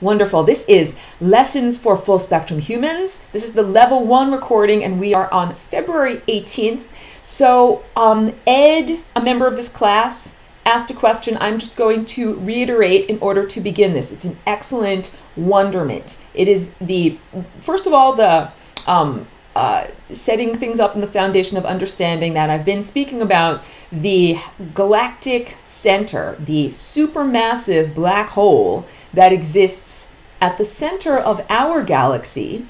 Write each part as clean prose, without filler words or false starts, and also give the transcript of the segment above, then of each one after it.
Wonderful. This is Lessons for Full Spectrum Humans. This is the level 1 recording, and we are on February 18th. So Ed, a member of this class, asked a question I'm just going to reiterate in order to begin this. It's an excellent wonderment. It is first of all, the setting things up in the foundation of understanding that I've been speaking about the galactic center, the supermassive black hole that exists at the center of our galaxy.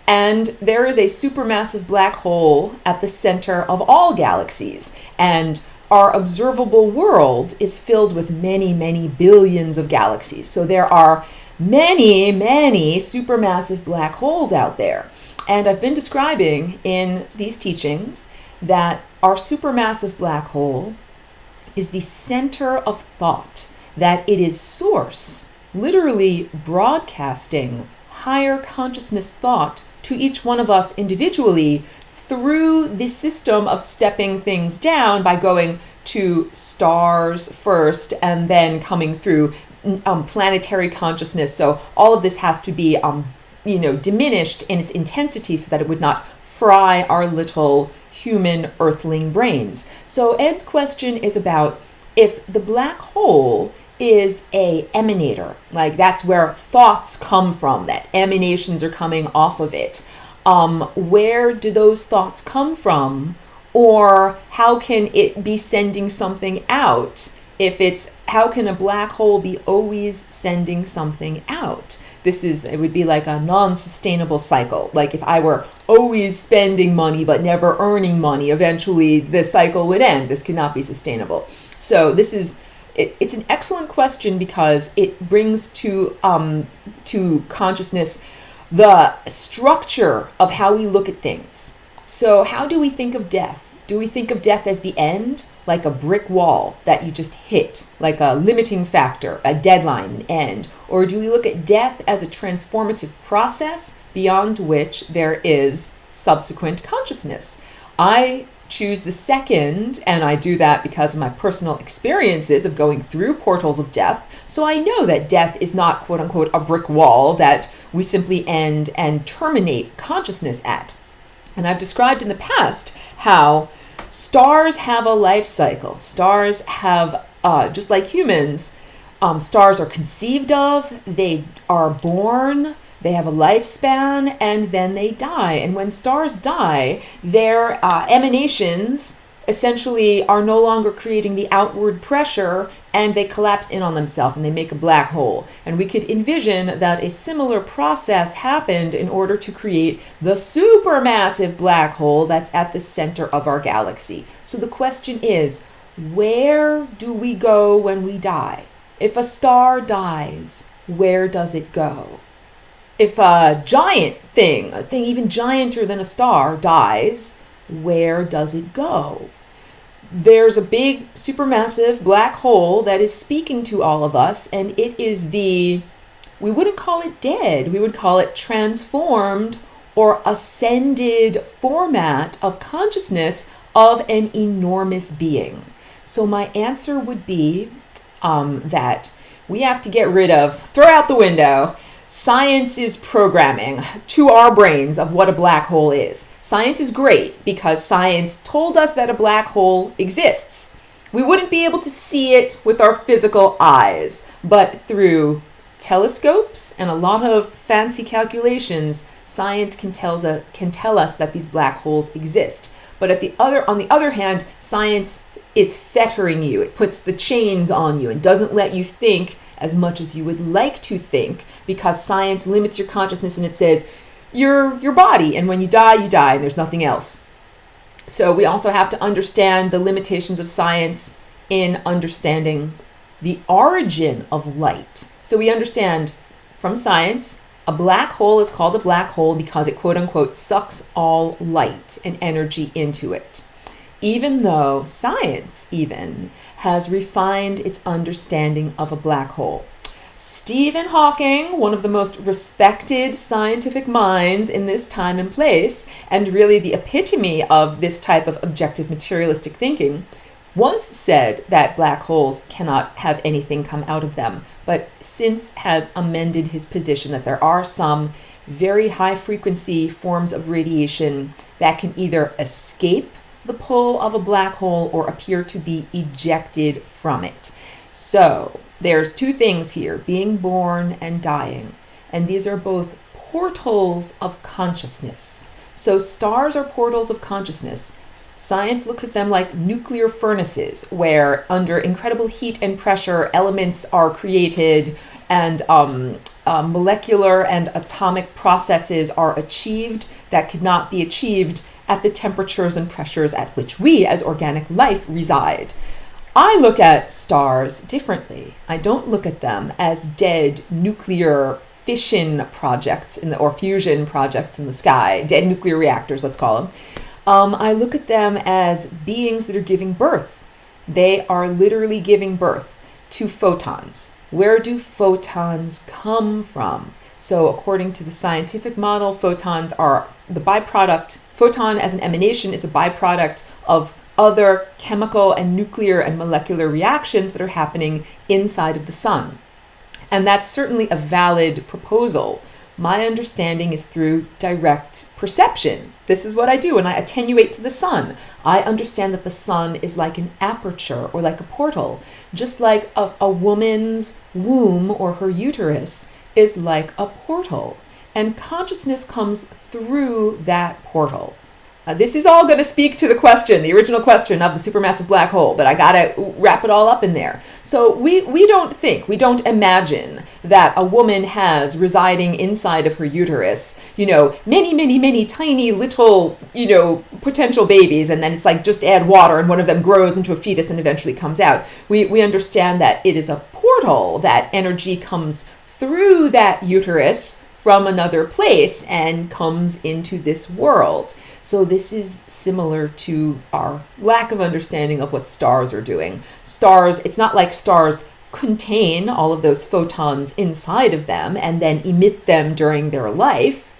And there is a supermassive black hole at the center of all galaxies. And our observable world is filled with many, many billions of galaxies. So there are many, many supermassive black holes out there. And I've been describing in these teachings that our supermassive black hole is the center of thought, that it is source, literally broadcasting higher consciousness thought to each one of us individually through the system of stepping things down by going to stars first and then coming through planetary consciousness. So all of this has to be diminished in its intensity so that it would not fry our little human earthling brains. So Ed's question is about if the black hole is a emanator, like that's where thoughts come from, that emanations are coming off of it. Where do those thoughts come from? Or how can it be sending something out? How can a black hole be always sending something out? It would be like a non-sustainable cycle. Like if I were always spending money but never earning money, eventually the cycle would end. This cannot be sustainable. So it's an excellent question because it brings to consciousness the structure of how we look at things. So how do we think of death? Do we think of death as the end, like a brick wall that you just hit, like a limiting factor, a deadline, an end? Or do we look at death as a transformative process beyond which there is subsequent consciousness? I choose the second, and I do that because of my personal experiences of going through portals of death. So I know that death is not, quote unquote, a brick wall that we simply end and terminate consciousness at. And I've described in the past how stars have a life cycle. Stars have, just like humans, stars are conceived of, they are born, they have a lifespan, and then they die. And when stars die, their emanations essentially are no longer creating the outward pressure, and they collapse in on themselves and they make a black hole. And we could envision that a similar process happened in order to create the supermassive black hole that's at the center of our galaxy. So the question is, where do we go when we die? If a star dies, where does it go? If a giant thing, a thing even gianter than a star, dies, where does it go? There's a big supermassive black hole that is speaking to all of us, and it is we wouldn't call it dead, we would call it transformed or ascended format of consciousness of an enormous being. So my answer would be that we have to throw out the window, science's programming to our brains of what a black hole is. Science is great because science told us that a black hole exists. We wouldn't be able to see it with our physical eyes, but through telescopes and a lot of fancy calculations, science can tell us that these black holes exist. But on the other hand, science is fettering you. It puts the chains on you and doesn't let you think as much as you would like to think, because science limits your consciousness and it says you're your body, and when you die, and there's nothing else. So we also have to understand the limitations of science in understanding the origin of light. So we understand from science, a black hole is called a black hole because it, quote unquote, sucks all light and energy into it. Even though science has refined its understanding of a black hole. Stephen Hawking, one of the most respected scientific minds in this time and place, and really the epitome of this type of objective materialistic thinking, once said that black holes cannot have anything come out of them, but since has amended his position that there are some very high frequency forms of radiation that can either escape the pull of a black hole or appear to be ejected from it. So there's two things here, being born and dying. And these are both portals of consciousness. So stars are portals of consciousness. Science looks at them like nuclear furnaces, where under incredible heat and pressure, elements are created and molecular and atomic processes are achieved that could not be achieved at the temperatures and pressures at which we as organic life reside. I look at stars differently. I don't look at them as dead nuclear fission projects or fusion projects in the sky, dead nuclear reactors, let's call them. I look at them as beings that are giving birth. They are literally giving birth to photons. Where do photons come from? So according to the scientific model, photons are the byproduct. Photon as an emanation is the byproduct of other chemical and nuclear and molecular reactions that are happening inside of the sun. And that's certainly a valid proposal. My understanding is through direct perception. This is what I do when I attenuate to the sun. I understand that the sun is like an aperture or like a portal, just like a woman's womb or her uterus is like a portal. And consciousness comes through that portal. This is all going to speak to the question, the original question of the supermassive black hole, but I got to wrap it all up in there. So we don't imagine that a woman has residing inside of her uterus, many tiny little, potential babies, and then it's like just add water and one of them grows into a fetus and eventually comes out. We understand that it is a portal, that energy comes through that uterus from another place and comes into this world. So this is similar to our lack of understanding of what stars are doing. Stars, it's not like stars contain all of those photons inside of them and then emit them during their life.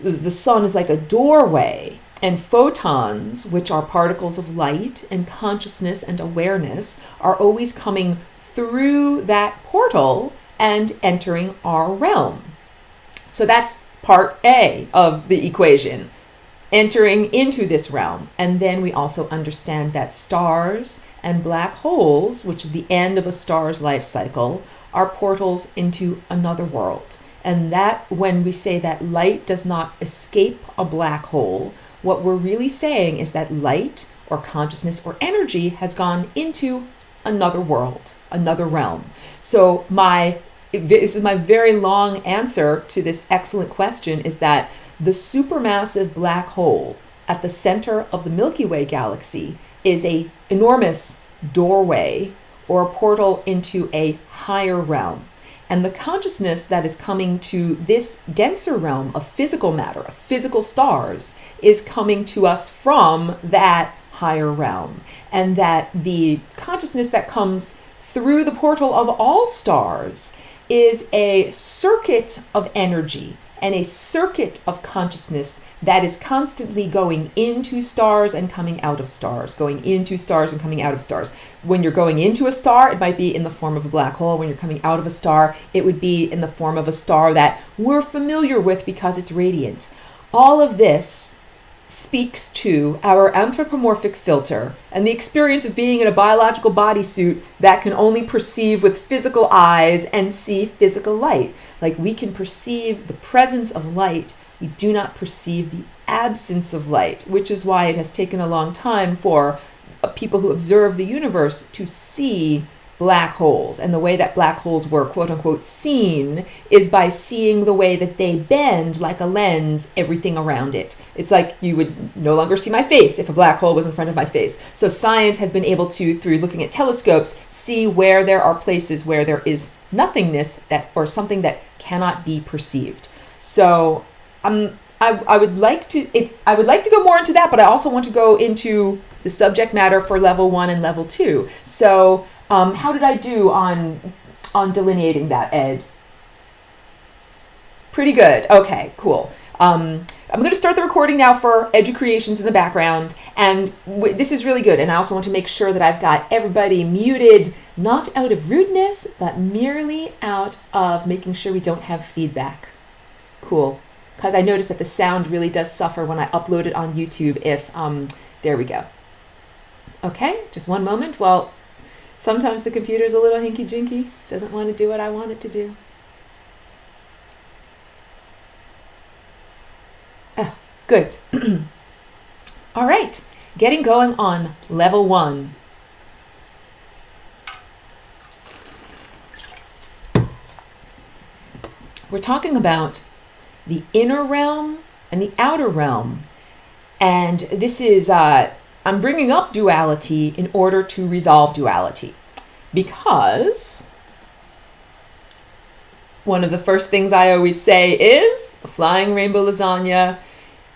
The sun is like a doorway, and photons, which are particles of light and consciousness and awareness, are always coming through that portal and entering our realm. So that's part A of the equation, entering into this realm. And then we also understand that stars and black holes, which is the end of a star's life cycle, are portals into another world. And that when we say that light does not escape a black hole, what we're really saying is that light or consciousness or energy has gone into another world, another realm. So this is my very long answer to this excellent question, is that the supermassive black hole at the center of the Milky Way galaxy is an enormous doorway or a portal into a higher realm. And the consciousness that is coming to this denser realm of physical matter, of physical stars, is coming to us from that higher realm. And that the consciousness that comes through the portal of all stars is a circuit of energy and a circuit of consciousness that is constantly going into stars and coming out of stars, going into stars and coming out of stars. When you're going into a star, it might be in the form of a black hole. When you're coming out of a star, it would be in the form of a star that we're familiar with because it's radiant. All of this speaks to our anthropomorphic filter and the experience of being in a biological bodysuit that can only perceive with physical eyes and see physical light. Like, we can perceive the presence of light, we do not perceive the absence of light, which is why it has taken a long time for people who observe the universe to see black holes. And the way that black holes were quote unquote seen is by seeing the way that they bend like a lens everything around it. It's like you would no longer see my face if a black hole was in front of my face. So science has been able to, through looking at telescopes, see where there are places where there is nothingness or something that cannot be perceived. So I would like to go more into that, but I also want to go into the subject matter for level 1 and level 2. So how did I do on delineating that, Ed? Pretty good. Okay, cool. I'm going to start the recording now for Educreations in the background, and this is really good. And I also want to make sure that I've got everybody muted, not out of rudeness, but merely out of making sure we don't have feedback. Cool. Because I noticed that the sound really does suffer when I upload it on YouTube if, there we go. Okay, just one moment. Well, sometimes the computer's a little hinky-jinky, doesn't want to do what I want it to do. Oh, good. All right, getting going on level 1. We're talking about the inner realm and the outer realm. And this is, I'm bringing up duality in order to resolve duality. Because one of the first things I always say is the flying rainbow lasagna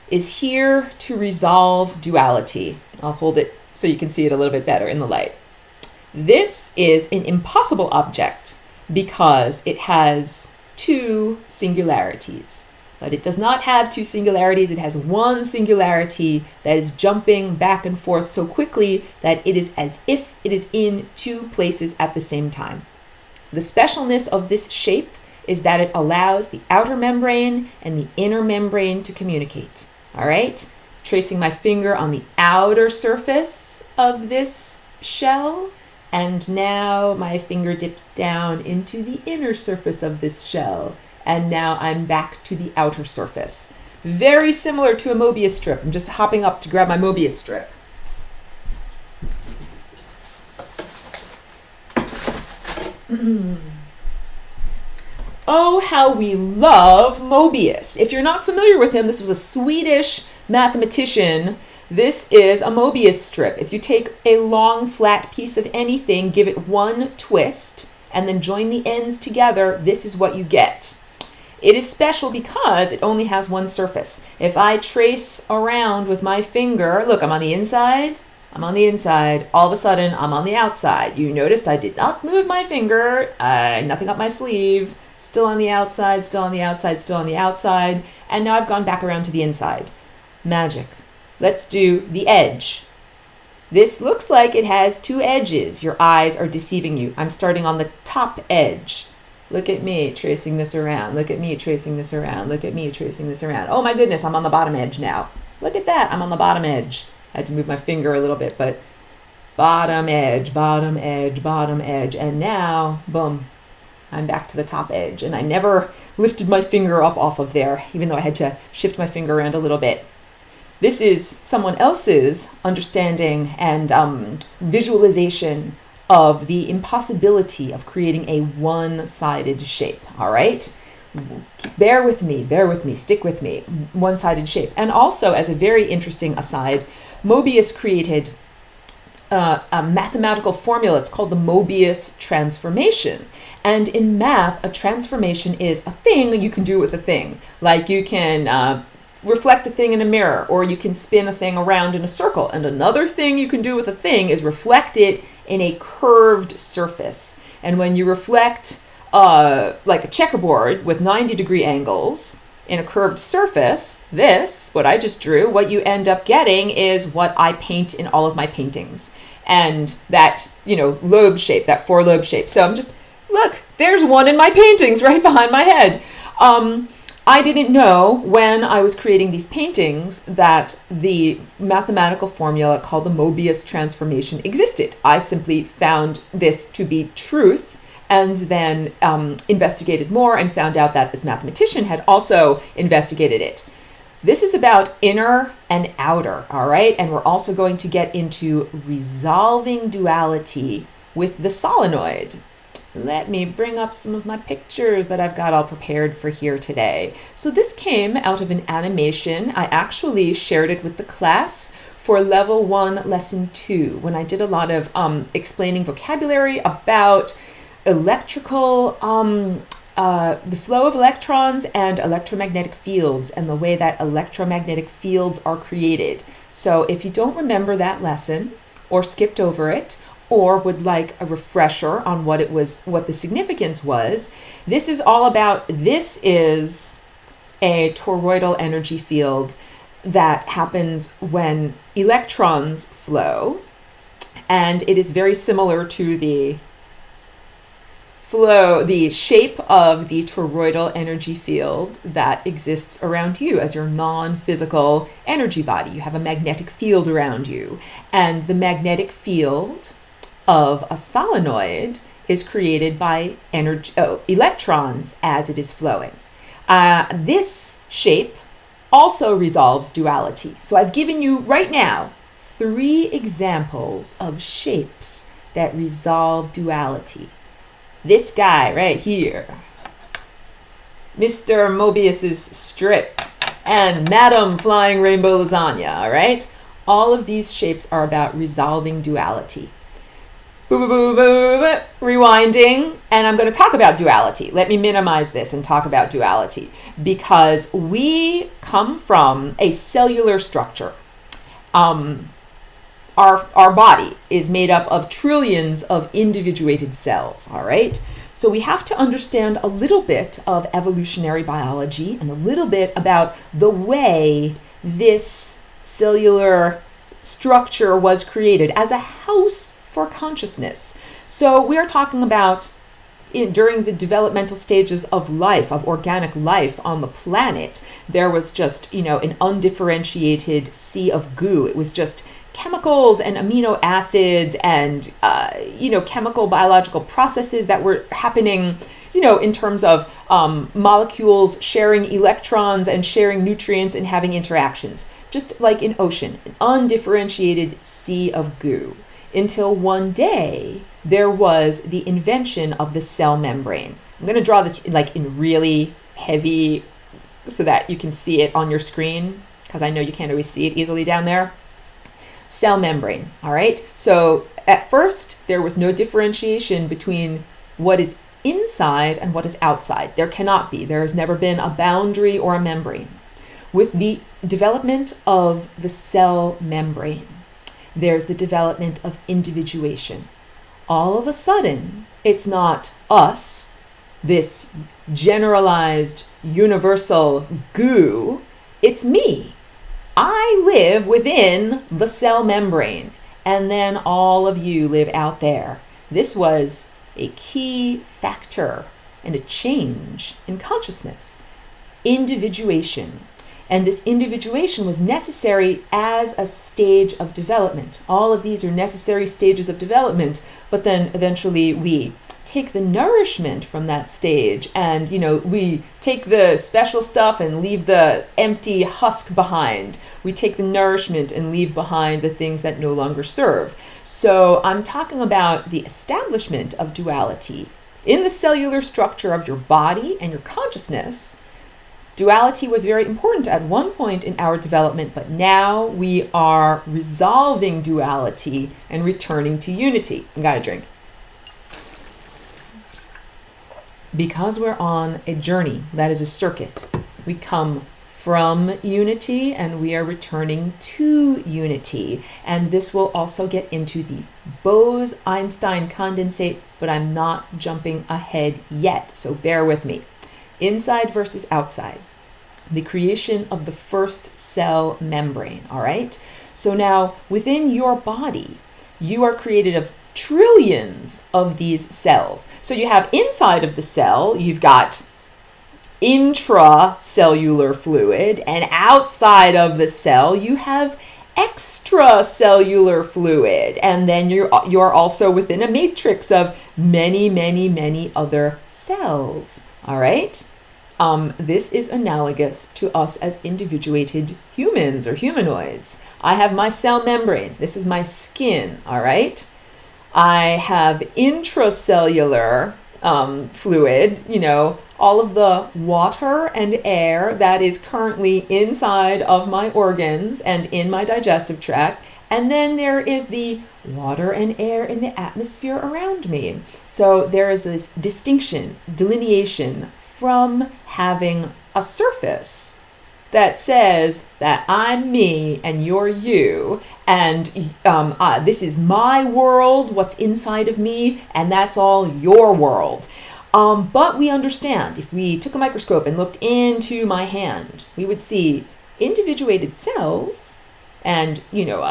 is here to resolve duality. I'll hold it so you can see it a little bit better in the light. This is an impossible object because it has 2 singularities. But it does not have 2 singularities. It has one singularity that is jumping back and forth so quickly that it is as if it is in 2 places at the same time. The specialness of this shape is that it allows the outer membrane and the inner membrane to communicate. All right, tracing my finger on the outer surface of this shell, and now my finger dips down into the inner surface of this shell, and now I'm back to the outer surface. Very similar to a Mobius strip. I'm just hopping up to grab my Mobius strip. Oh, how we love Mobius. If you're not familiar with him, this was a Swedish mathematician. This is a Mobius strip. If you take a long, flat piece of anything, give it one twist, and then join the ends together, this is what you get. It is special because it only has one surface. If I trace around with my finger, look, I'm on the inside, I'm on the inside, all of a sudden I'm on the outside. You noticed I did not move my finger, nothing up my sleeve, still on the outside, still on the outside, still on the outside, and now I've gone back around to the inside. Magic. Let's do the edge. This looks like it has 2 edges. Your eyes are deceiving you. I'm starting on the top edge. Look at me tracing this around. Look at me tracing this around. Look at me tracing this around. Oh my goodness, I'm on the bottom edge now. Look at that, I'm on the bottom edge. I had to move my finger a little bit, but bottom edge, bottom edge, bottom edge. And now, boom, I'm back to the top edge. And I never lifted my finger up off of there, even though I had to shift my finger around a little bit. This is someone else's understanding and visualization of the impossibility of creating a one-sided shape, all right? Bear with me, stick with me, one-sided shape. And also, as a very interesting aside, Mobius created a mathematical formula. It's called the Mobius transformation. And in math, a transformation is a thing you can do with a thing. Like you can reflect a thing in a mirror, or you can spin a thing around in a circle. And another thing you can do with a thing is reflect it in a curved surface. And when you reflect like a checkerboard with 90-degree angles in a curved surface, what I just drew, what you end up getting is what I paint in all of my paintings. And that, lobe shape, that 4-lobe shape. So I'm just, look, there's one in my paintings right behind my head. I didn't know when I was creating these paintings that the mathematical formula called the Mobius transformation existed. I simply found this to be truth and then investigated more and found out that this mathematician had also investigated it. This is about inner and outer, all right? And we're also going to get into resolving duality with the solenoid. Let me bring up some of my pictures that I've got all prepared for here today. So this came out of an animation. I actually shared it with the class for level 1, lesson 2, when I did a lot of explaining vocabulary about electrical, the flow of electrons and electromagnetic fields and the way that electromagnetic fields are created. So if you don't remember that lesson or skipped over it, or would like a refresher on what the significance was, this is all about, this is a toroidal energy field that happens when electrons flow, and it is very similar to the shape of the toroidal energy field that exists around you as your non-physical energy body. You have a magnetic field around you, and the magnetic field of a solenoid is created by electrons as it is flowing. This shape also resolves duality. So I've given you right now 3 examples of shapes that resolve duality. This guy right here, Mr. Mobius's strip, and Madam Flying Rainbow Lasagna, all right? All of these shapes are about resolving duality. Rewinding, and I'm going to talk about duality. Let me minimize this and talk about duality, because we come from a cellular structure. Our body is made up of trillions of individuated cells, all right? So we have to understand a little bit of evolutionary biology and a little bit about the way this cellular structure was created as a house for consciousness. So we are talking about during the developmental stages of life, of organic life on the planet, there was just, an undifferentiated sea of goo. It was just chemicals and amino acids and, chemical biological processes that were happening, in terms of molecules sharing electrons and sharing nutrients and having interactions, just like an ocean, an undifferentiated sea of goo. Until one day, there was the invention of the cell membrane. I'm going to draw this in really heavy so that you can see it on your screen, because I know you can't always see it easily down there. Cell membrane, all right? So at first, there was no differentiation between what is inside and what is outside. There cannot be. There has never been a boundary or a membrane. With the development of the cell membrane, there's the development of individuation. All of a sudden, it's not us, this generalized universal goo, it's me. I live within the cell membrane, and then all of you live out there. This was a key factor and a change in consciousness, individuation. And this individuation was necessary as a stage of development. All of these are necessary stages of development, but then eventually we take the nourishment from that stage and, we take the special stuff and leave the empty husk behind. We take the nourishment and leave behind the things that no longer serve. So I'm talking about the establishment of duality in the cellular structure of your body and your consciousness. Duality was very important at one point in our development, but now we are resolving duality and returning to unity. I got a drink. Because we're on a journey, that is a circuit. We come from unity and we are returning to unity. And this will also get into the Bose-Einstein condensate, but I'm not jumping ahead yet, so bear with me. Inside versus outside. The creation of the first cell membrane, all right? So now, within your body, you are created of trillions of these cells. So you have inside of the cell, you've got intracellular fluid, and outside of the cell, you have extracellular fluid. And then you're also within a matrix of many, many, many other cells, all right? This is analogous to us as individuated humans or humanoids. I have my cell membrane. This is my skin, all right? I have intracellular fluid, all of the water and air that is currently inside of my organs and in my digestive tract. And then there is the water and air in the atmosphere around me. So there is this distinction, delineation from having a surface that says that I'm me and you're you, and this is my world, what's inside of me, and that's all your world. But we understand, if we took a microscope and looked into my hand, we would see individuated cells and,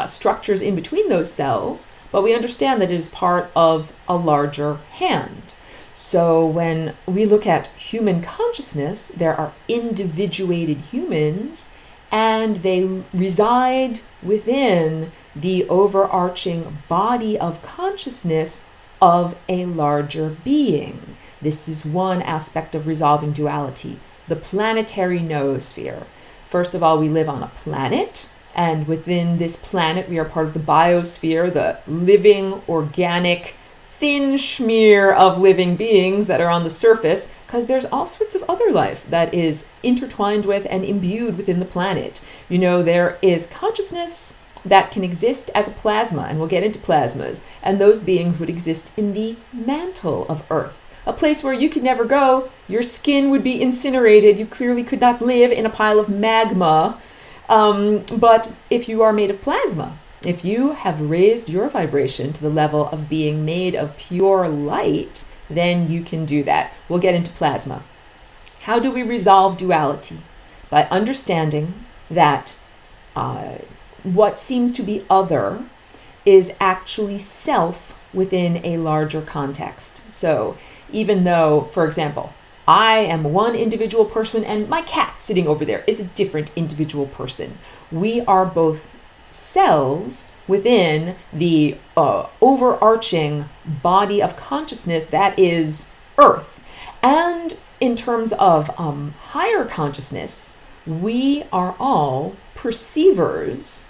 structures in between those cells, but we understand that it is part of a larger hand. So when we look at human consciousness, there are individuated humans, and they reside within the overarching body of consciousness of a larger being. This is one aspect of resolving duality, the planetary noosphere. First of all, we live on a planet, and within this planet, we are part of the biosphere, the living, organic, thin smear of living beings that are on the surface, because there's all sorts of other life that is intertwined with and imbued within the planet. There is consciousness that can exist as a plasma, and we'll get into plasmas, and those beings would exist in the mantle of Earth, a place where you could never go. Your skin would be incinerated. You clearly could not live in a pile of magma. But if you are made of plasma, if you have raised your vibration to the level of being made of pure light, then you can do that. We'll get into plasma. How do we resolve duality? By understanding that what seems to be other is actually self within a larger context. So even though, for example, I am one individual person and my cat sitting over there is a different individual person, we are both cells within the overarching body of consciousness that is Earth. And in terms of higher consciousness, we are all perceivers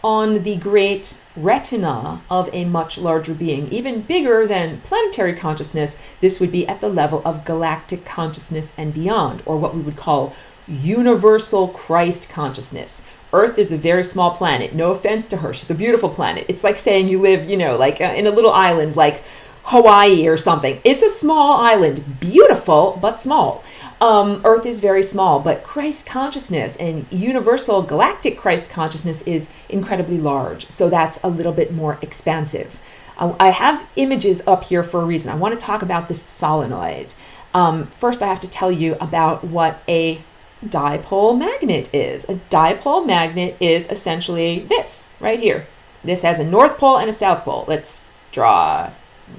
on the great retina of a much larger being, even bigger than planetary consciousness. This would be at the level of galactic consciousness and beyond, or what we would call universal Christ consciousness. Earth is a very small planet. No offense to her. She's a beautiful planet. It's like saying you live, in a little island like Hawaii or something. It's a small island, beautiful, but small. Earth is very small, but Christ consciousness and universal galactic Christ consciousness is incredibly large. So that's a little bit more expansive. I have images up here for a reason. I want to talk about this solenoid. First, I have to tell you about what a dipole magnet is. A dipole magnet is essentially this right here. This has a north pole and a south pole. Let's draw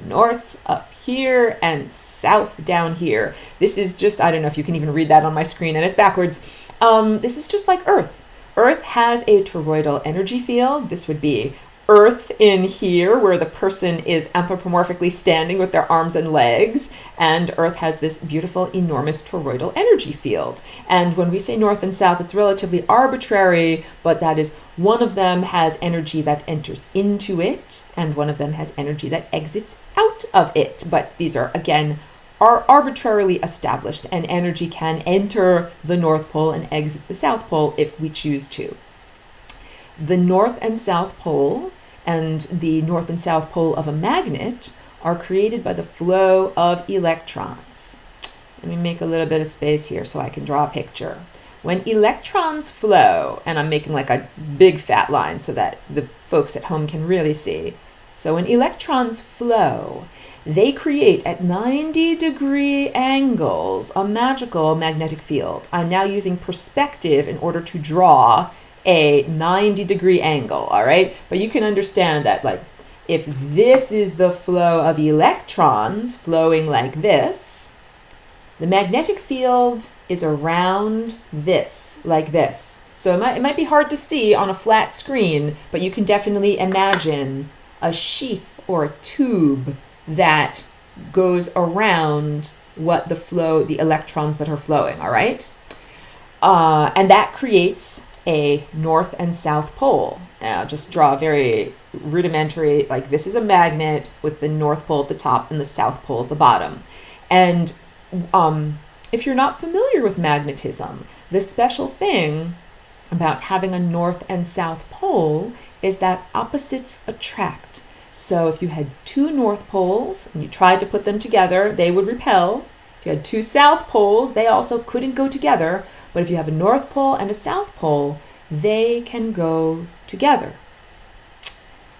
north up here and south down here. This is just, I don't know if you can even read that on my screen, and it's backwards. This is just like Earth. Earth has a toroidal energy field. This would be Earth in here, where the person is anthropomorphically standing with their arms and legs, and Earth has this beautiful, enormous toroidal energy field. And when we say north and south, it's relatively arbitrary, but that is, one of them has energy that enters into it, and one of them has energy that exits out of it. But these are, again, are arbitrarily established, and energy can enter the North Pole and exit the South Pole if we choose to. The North and South Pole and the North and South Pole of a magnet are created by the flow of electrons. Let me make a little bit of space here so I can draw a picture. When electrons flow, and I'm making like a big fat line so that the folks at home can really see. So when electrons flow, they create at 90-degree angles a magical magnetic field. I'm now using perspective in order to draw a 90-degree angle, all right? But you can understand that, like, if this is the flow of electrons flowing like this, the magnetic field is around this, like this. So it might be hard to see on a flat screen, but you can definitely imagine a sheath or a tube that goes around what the electrons that are flowing, all right? And that creates a north and south pole. And I'll just draw a very rudimentary, like this is a magnet with the north pole at the top and the south pole at the bottom. And if you're not familiar with magnetism, the special thing about having a north and south pole is that opposites attract. So if you had two north poles and you tried to put them together, they would repel. If you had two south poles, they also couldn't go together. But if you have a north pole and a south pole, they can go together.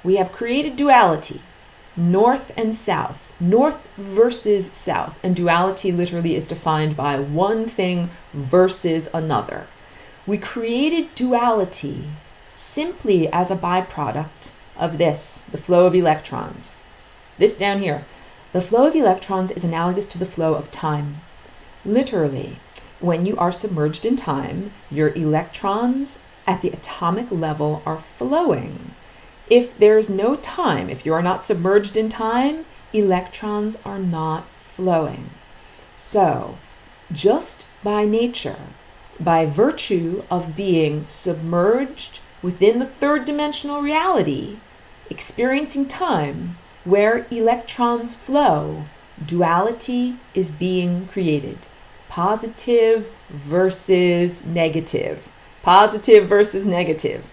We have created duality, north and south. north versus south, and duality literally is defined by one thing versus another. We created duality simply as a byproduct of this, the flow of electrons. This down here, the flow of electrons is analogous to the flow of time. Literally, when you are submerged in time, your electrons at the atomic level are flowing. If there is no time, if you are not submerged in time, electrons are not flowing. So, just by nature, by virtue of being submerged within the third dimensional reality, experiencing time where electrons flow, duality is being created. Positive versus negative. Positive versus negative.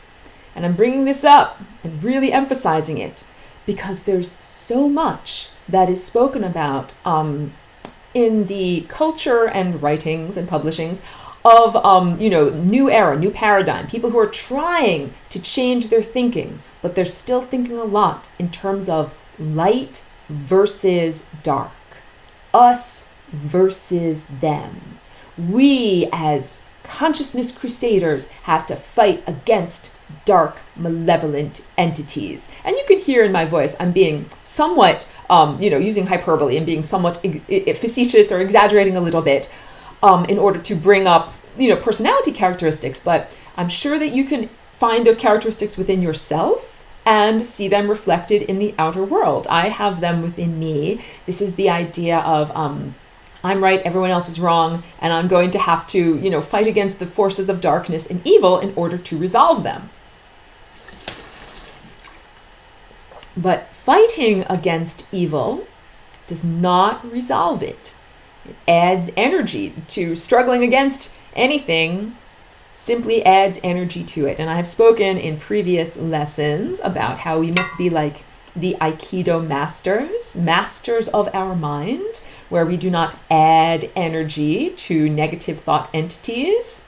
And I'm bringing this up and really emphasizing it because there's so much that is spoken about in the culture and writings and publishings of new era, new paradigm, people who are trying to change their thinking, but they're still thinking a lot in terms of light versus dark, us versus them. We as consciousness crusaders have to fight against dark, malevolent entities. And you can hear in my voice, I'm being somewhat, using hyperbole and being somewhat facetious or exaggerating a little bit in order to bring up, personality characteristics. But I'm sure that you can find those characteristics within yourself and see them reflected in the outer world. I have them within me. This is the idea of I'm right, everyone else is wrong, and I'm going to have to, fight against the forces of darkness and evil in order to resolve them. But fighting against evil does not resolve it. It adds energy to struggling against anything, simply adds energy to it. And I have spoken in previous lessons about how we must be like the Aikido masters of our mind, where we do not add energy to negative thought entities,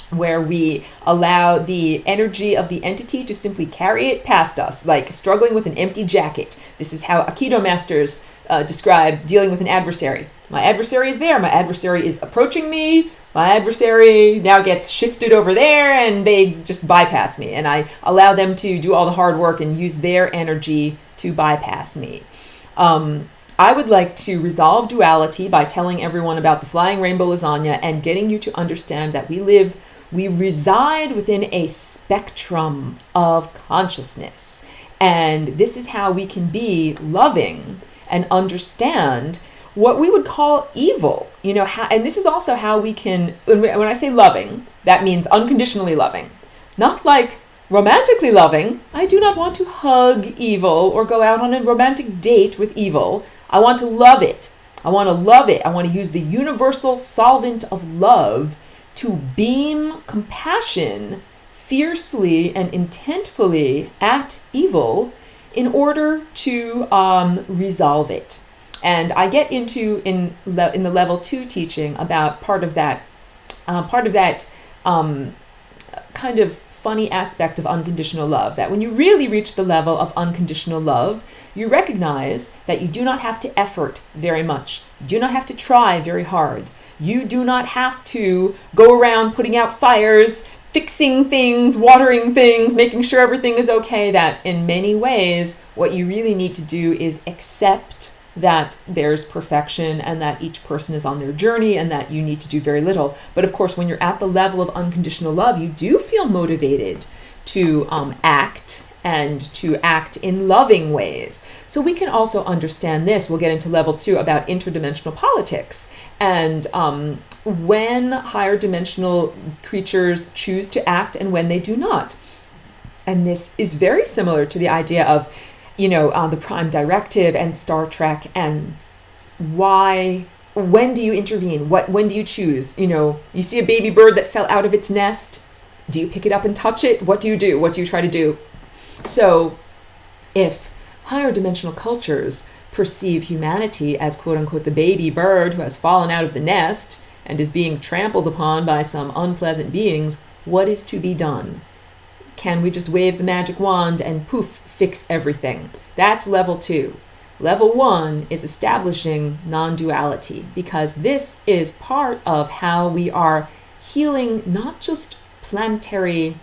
where we allow the energy of the entity to simply carry it past us, like struggling with an empty jacket. This is how Aikido masters describe dealing with an adversary. My adversary is there. My adversary is approaching me. My adversary now gets shifted over there and they just bypass me. And I allow them to do all the hard work and use their energy to bypass me. I would like to resolve duality by telling everyone about the flying rainbow lasagna and getting you to understand that we reside within a spectrum of consciousness. And this is how we can be loving and understand what we would call evil, and this is also how we can, when I say loving, that means unconditionally loving, not like romantically loving. I do not want to hug evil or go out on a romantic date with evil. I want to love it. I want to love it. I want to use the universal solvent of love to beam compassion fiercely and intentfully at evil in order to resolve it. And I get into in the level 2 teaching about part of that kind of funny aspect of unconditional love, that when you really reach the level of unconditional love, you recognize that you do not have to effort very much. You do not have to try very hard. You do not have to go around putting out fires, fixing things, watering things, making sure everything is okay. That in many ways, what you really need to do is accept that there's perfection and that each person is on their journey and that you need to do very little. But of course, when you're at the level of unconditional love, you do feel motivated to act and to act in loving ways. So we can also understand this. We'll get into level 2 about interdimensional politics and when higher dimensional creatures choose to act and when they do not. And this is very similar to the idea of the Prime Directive and Star Trek, and when do you intervene? When do you choose? You see a baby bird that fell out of its nest. Do you pick it up and touch it? What do you do? What do you try to do? So if higher dimensional cultures perceive humanity as quote unquote the baby bird who has fallen out of the nest and is being trampled upon by some unpleasant beings, what is to be done? Can we just wave the magic wand and poof, fix everything? That's level 2. Level 1 is establishing non-duality, because this is part of how we are healing not just planetary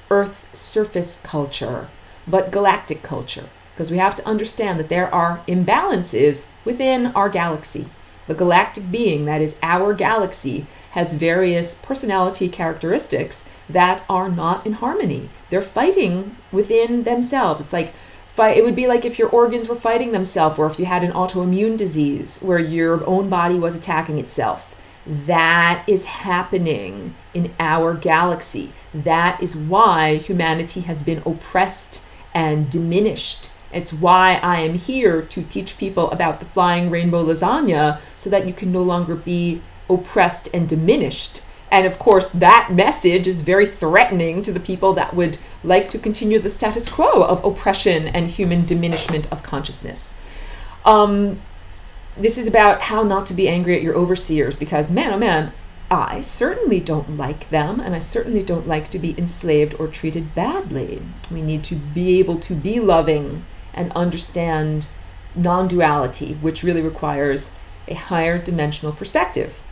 Earth surface culture, but galactic culture, because we have to understand that there are imbalances within our galaxy. The galactic being, that is our galaxy, has various personality characteristics that are not in harmony. They're fighting within themselves. It's like it would be like if your organs were fighting themselves, or if you had an autoimmune disease where your own body was attacking itself. That is happening in our galaxy. That is why humanity has been oppressed and diminished. It's why I am here to teach people about the flying rainbow lasagna, so that you can no longer be oppressed and diminished. And of course, that message is very threatening to the people that would like to continue the status quo of oppression and human diminishment of consciousness. This is about how not to be angry at your overseers, because man, oh man, I certainly don't like them, and I certainly don't like to be enslaved or treated badly. We need to be able to be loving and understand non-duality, which really requires a higher dimensional perspective.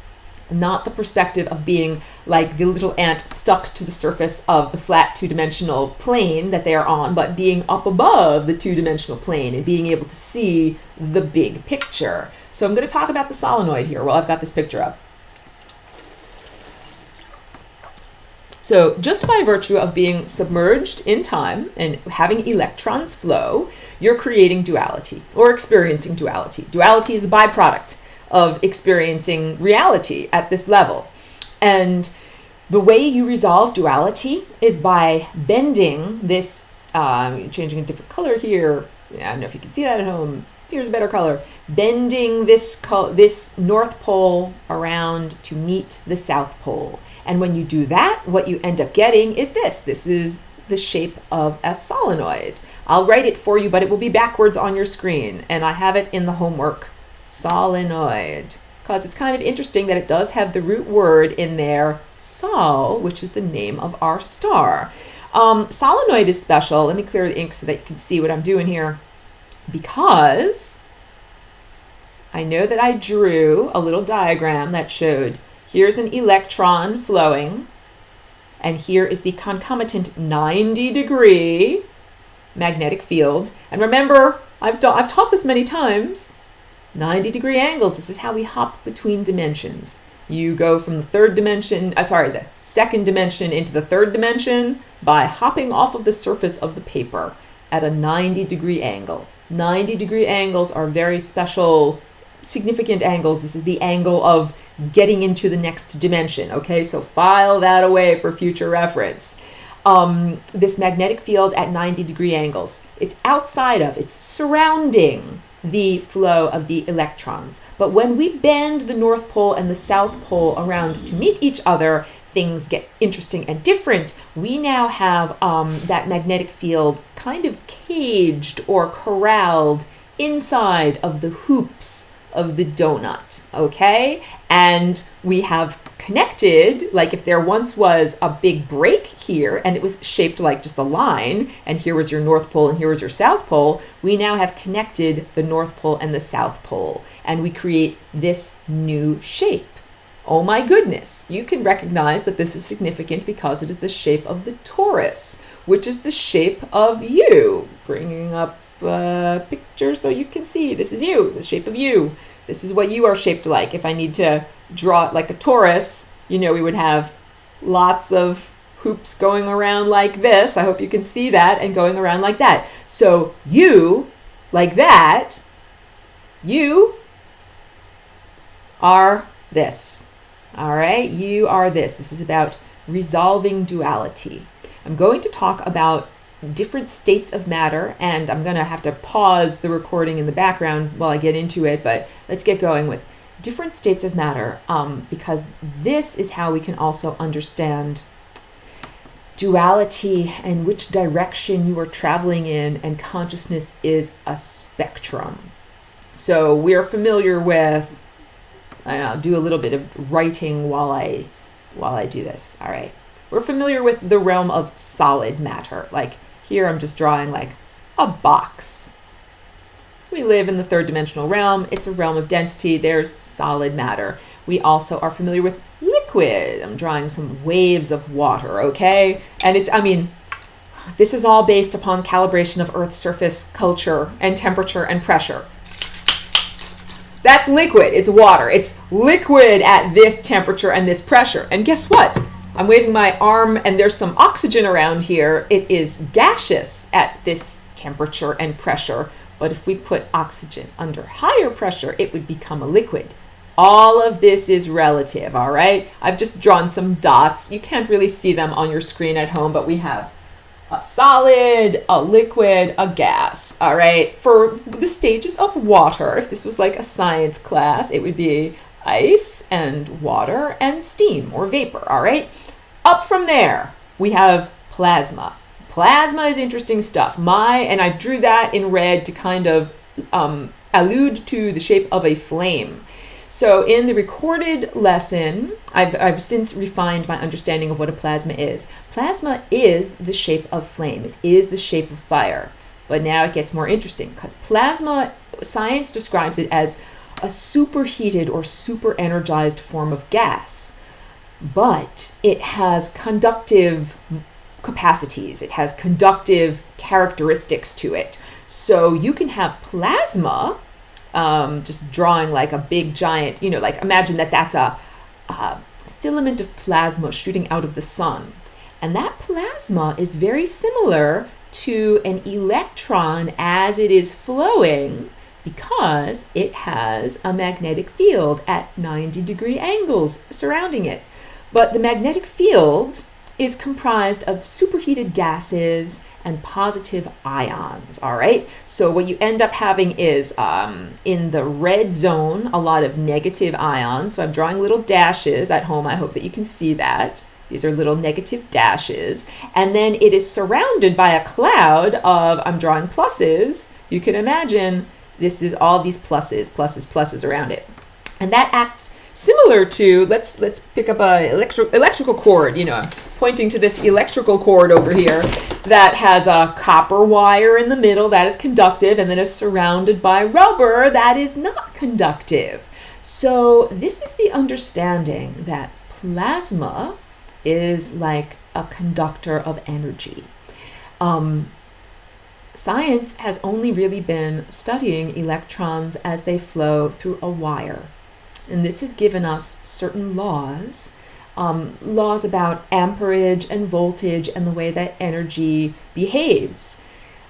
Not the perspective of being like the little ant stuck to the surface of the flat two-dimensional plane that they are on, but being up above the two-dimensional plane and being able to see the big picture. So I'm going to talk about the solenoid here while I've got this picture up. So just by virtue of being submerged in time and having electrons flow, you're creating duality or experiencing duality. Duality is the byproduct of experiencing reality at this level. And the way you resolve duality is by bending this, changing a different color here. I don't know if you can see that at home. Here's a better color. Bending this North Pole around to meet the South Pole. And when you do that, what you end up getting is this. This is the shape of a solenoid. I'll write it for you, but it will be backwards on your screen. And I have it in the homework. Solenoid. Because it's kind of interesting that it does have the root word in there, sol, which is the name of our star. Solenoid is special. Let me clear the ink so that you can see what I'm doing here. Because I know that I drew a little diagram that showed here's an electron flowing, and here is the concomitant 90-degree magnetic field. And remember, I've taught this many times. 90-degree angles. This is how we hop between dimensions. You go from the second dimension into the third dimension by hopping off of the surface of the paper at a 90-degree angle. 90-degree angles are very special, significant angles. This is the angle of getting into the next dimension. Okay, so file that away for future reference. This magnetic field at 90-degree angles, it's surrounding the flow of the electrons. But when we bend the North Pole and the South Pole around to meet each other, things get interesting and different. We now have that magnetic field kind of caged or corralled inside of the hoops of the donut, okay? And we have connected, like if there once was a big break here and it was shaped like just a line, and here was your North Pole and here was your South Pole, we now have connected the North Pole and the South Pole, and we create this new shape. Oh my goodness, you can recognize that this is significant because it is the shape of the torus, which is the shape of you. Bringing up a picture so you can see, this is you, the shape of you. This is what you are shaped like. If I need to draw it like a torus, we would have lots of hoops going around like this. I hope you can see that, and going around like that. So you, like that, you are this. All right, you are this. This is about resolving duality. I'm going to talk about different states of matter, and I'm going to have to pause the recording in the background while I get into it, but let's get going with different states of matter, because this is how we can also understand duality and which direction you are traveling in, and consciousness is a spectrum. So we're familiar with, I'll do a little bit of writing while I do this. All right. We're familiar with the realm of solid matter. Like here I'm just drawing like a box. We live in the third dimensional realm. It's a realm of density. There's solid matter. We also are familiar with liquid. I'm drawing some waves of water, okay? And this is all based upon calibration of Earth's surface culture and temperature and pressure. That's liquid. It's water. It's liquid at this temperature and this pressure. And guess what? I'm waving my arm and there's some oxygen around here. It is gaseous at this temperature and pressure. But if we put oxygen under higher pressure, it would become a liquid. All of this is relative, all right? I've just drawn some dots. You can't really see them on your screen at home, but we have a solid, a liquid, a gas, all right? For the stages of water, if this was like a science class, it would be ice and water and steam or vapor, all right? Up from there, we have plasma. Plasma is interesting stuff. And I drew that in red to kind of allude to the shape of a flame. So in the recorded lesson, I've since refined my understanding of what a plasma is. Plasma is the shape of flame. It is the shape of fire. But now it gets more interesting because plasma, science describes it as a superheated or super energized form of gas. But it has conductive capacities. It has conductive characteristics to it. So you can have plasma, just drawing like a big giant, like imagine that's a filament of plasma shooting out of the sun. And that plasma is very similar to an electron as it is flowing because it has a magnetic field at 90-degree angles surrounding it. But the magnetic field is comprised of superheated gases and positive ions, all right? So what you end up having is, in the red zone, a lot of negative ions. So I'm drawing little dashes at home. I hope that you can see that. These are little negative dashes. And then it is surrounded by a cloud of, I'm drawing pluses. You can imagine this is all these pluses around it. And that acts similar to, let's pick up a electrical cord, pointing to this electrical cord over here that has a copper wire in the middle that is conductive and then is surrounded by rubber that is not conductive. So this is the understanding that plasma is like a conductor of energy. Science has only really been studying electrons as they flow through a wire. And this has given us certain laws about amperage and voltage and the way that energy behaves.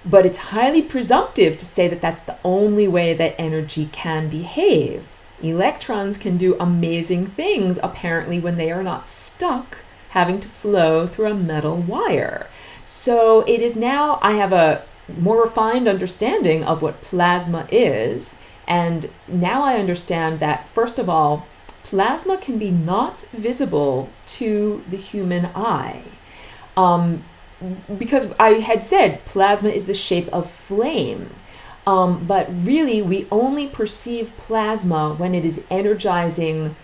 But it's highly presumptive to say that that's the only way that energy can behave. Electrons can do amazing things, apparently, when they are not stuck having to flow through a metal wire. So it is now, I have a more refined understanding of what plasma is. And now I understand that, first of all, plasma can be not visible to the human eye. Because I had said plasma is the shape of flame. But really, we only perceive plasma when it is energizing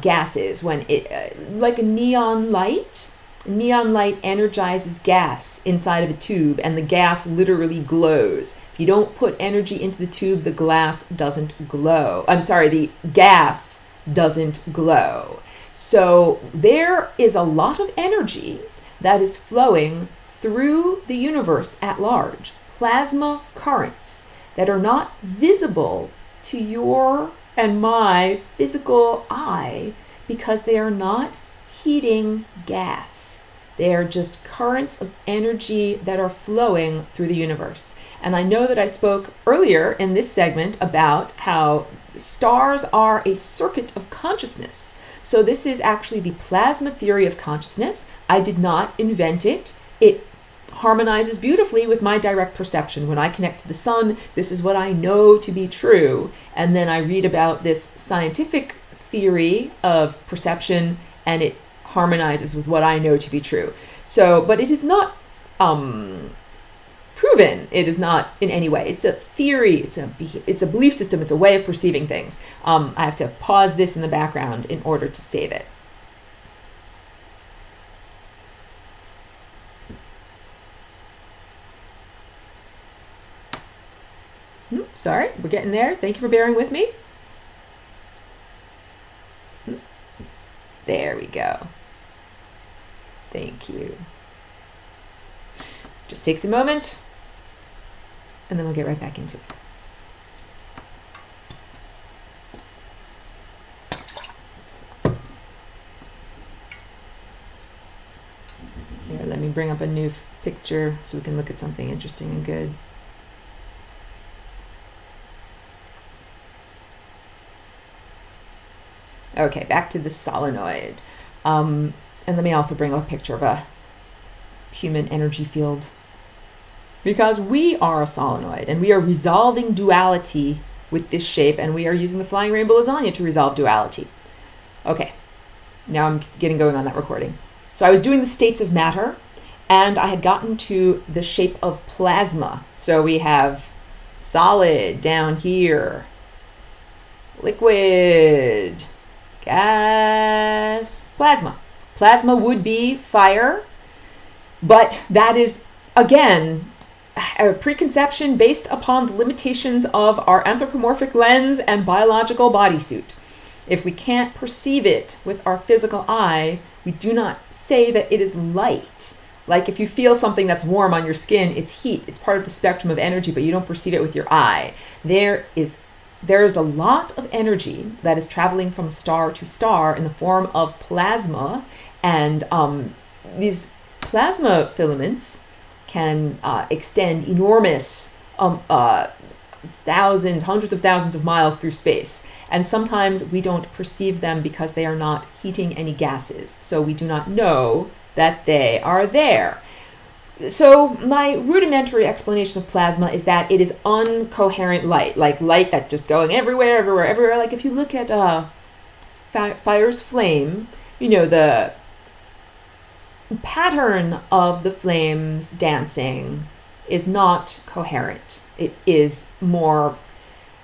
gases, when it, like a neon light. Neon light energizes gas inside of a tube, and the gas literally glows. If you don't put energy into the tube, the glass doesn't glow. The gas doesn't glow. So there is a lot of energy that is flowing through the universe at large. Plasma currents that are not visible to your and my physical eye because they are not heating gas. They are just currents of energy that are flowing through the universe. And I know that I spoke earlier in this segment about how stars are a circuit of consciousness. So this is actually the plasma theory of consciousness. I did not invent it. It harmonizes beautifully with my direct perception. When I connect to the sun, this is what I know to be true. And then I read about this scientific theory of perception, and it harmonizes with what I know to be true. So, but it is not proven. It is not in any way. It's a theory. It's a belief system. It's a way of perceiving things. I have to pause this in the background in order to save it. Sorry, we're getting there. Thank you for bearing with me. There we go. Thank you. Just takes a moment, and then we'll get right back into it. Here, let me bring up a new picture so we can look at something interesting and good. Okay, back to the solenoid. And let me also bring up a picture of a human energy field. Because we are a solenoid, and we are resolving duality with this shape, and we are using the flying rainbow lasagna to resolve duality. Okay, now I'm getting going on that recording. So I was doing the states of matter, and I had gotten to the shape of plasma. So we have solid down here, liquid, gas, plasma. Plasma would be fire, but that is, again, a preconception based upon the limitations of our anthropomorphic lens and biological bodysuit. If we can't perceive it with our physical eye, we do not say that it is light. Like if you feel something that's warm on your skin, it's heat. It's part of the spectrum of energy, but you don't perceive it with your eye. There is a lot of energy that is traveling from star to star in the form of plasma, and these plasma filaments can extend enormous thousands, hundreds of thousands of miles through space. And sometimes we don't perceive them because they are not heating any gases. So we do not know that they are there. So my rudimentary explanation of plasma is that it is uncoherent light, like light that's just going everywhere, everywhere, everywhere. Like if you look at fire's flame, you know, the pattern of the flames dancing is not coherent. It is more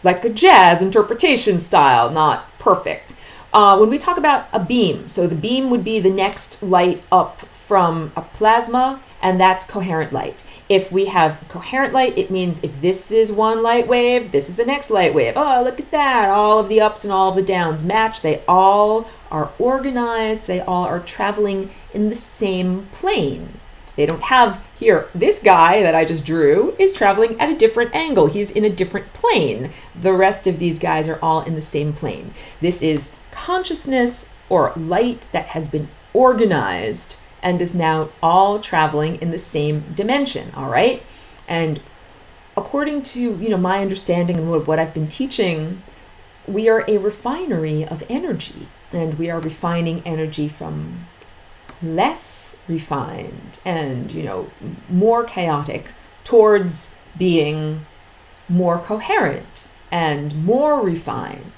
like a jazz interpretation style, not perfect. When we talk about a beam, so the beam would be the next light up from a plasma, and that's coherent light. If we have coherent light, it means if this is one light wave, this is the next light wave. Oh, look at that. All of the ups and all of the downs match. They all are organized. They all are traveling in the same plane. They don't have here, this guy that I just drew is traveling at a different angle. He's in a different plane. The rest of these guys are all in the same plane. This is consciousness or light that has been organized and is now all traveling in the same dimension, all right? And according to, my understanding and what I've been teaching, we are a refinery of energy, and we are refining energy from less refined and, more chaotic towards being more coherent and more refined.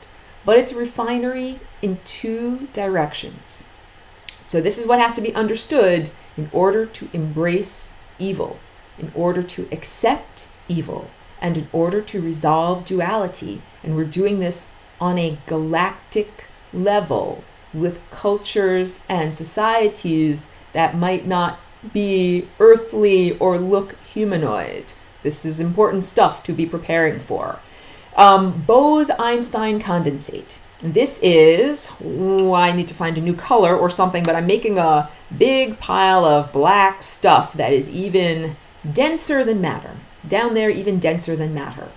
But it's a refinery in two directions. So this is what has to be understood in order to embrace evil, in order to accept evil, and in order to resolve duality. And we're doing this on a galactic level with cultures and societies that might not be earthly or look humanoid. This is important stuff to be preparing for. Bose-Einstein condensate. This is, I need to find a new color or something, but I'm making a big pile of black stuff that is even denser than matter. Down there, even denser than matter.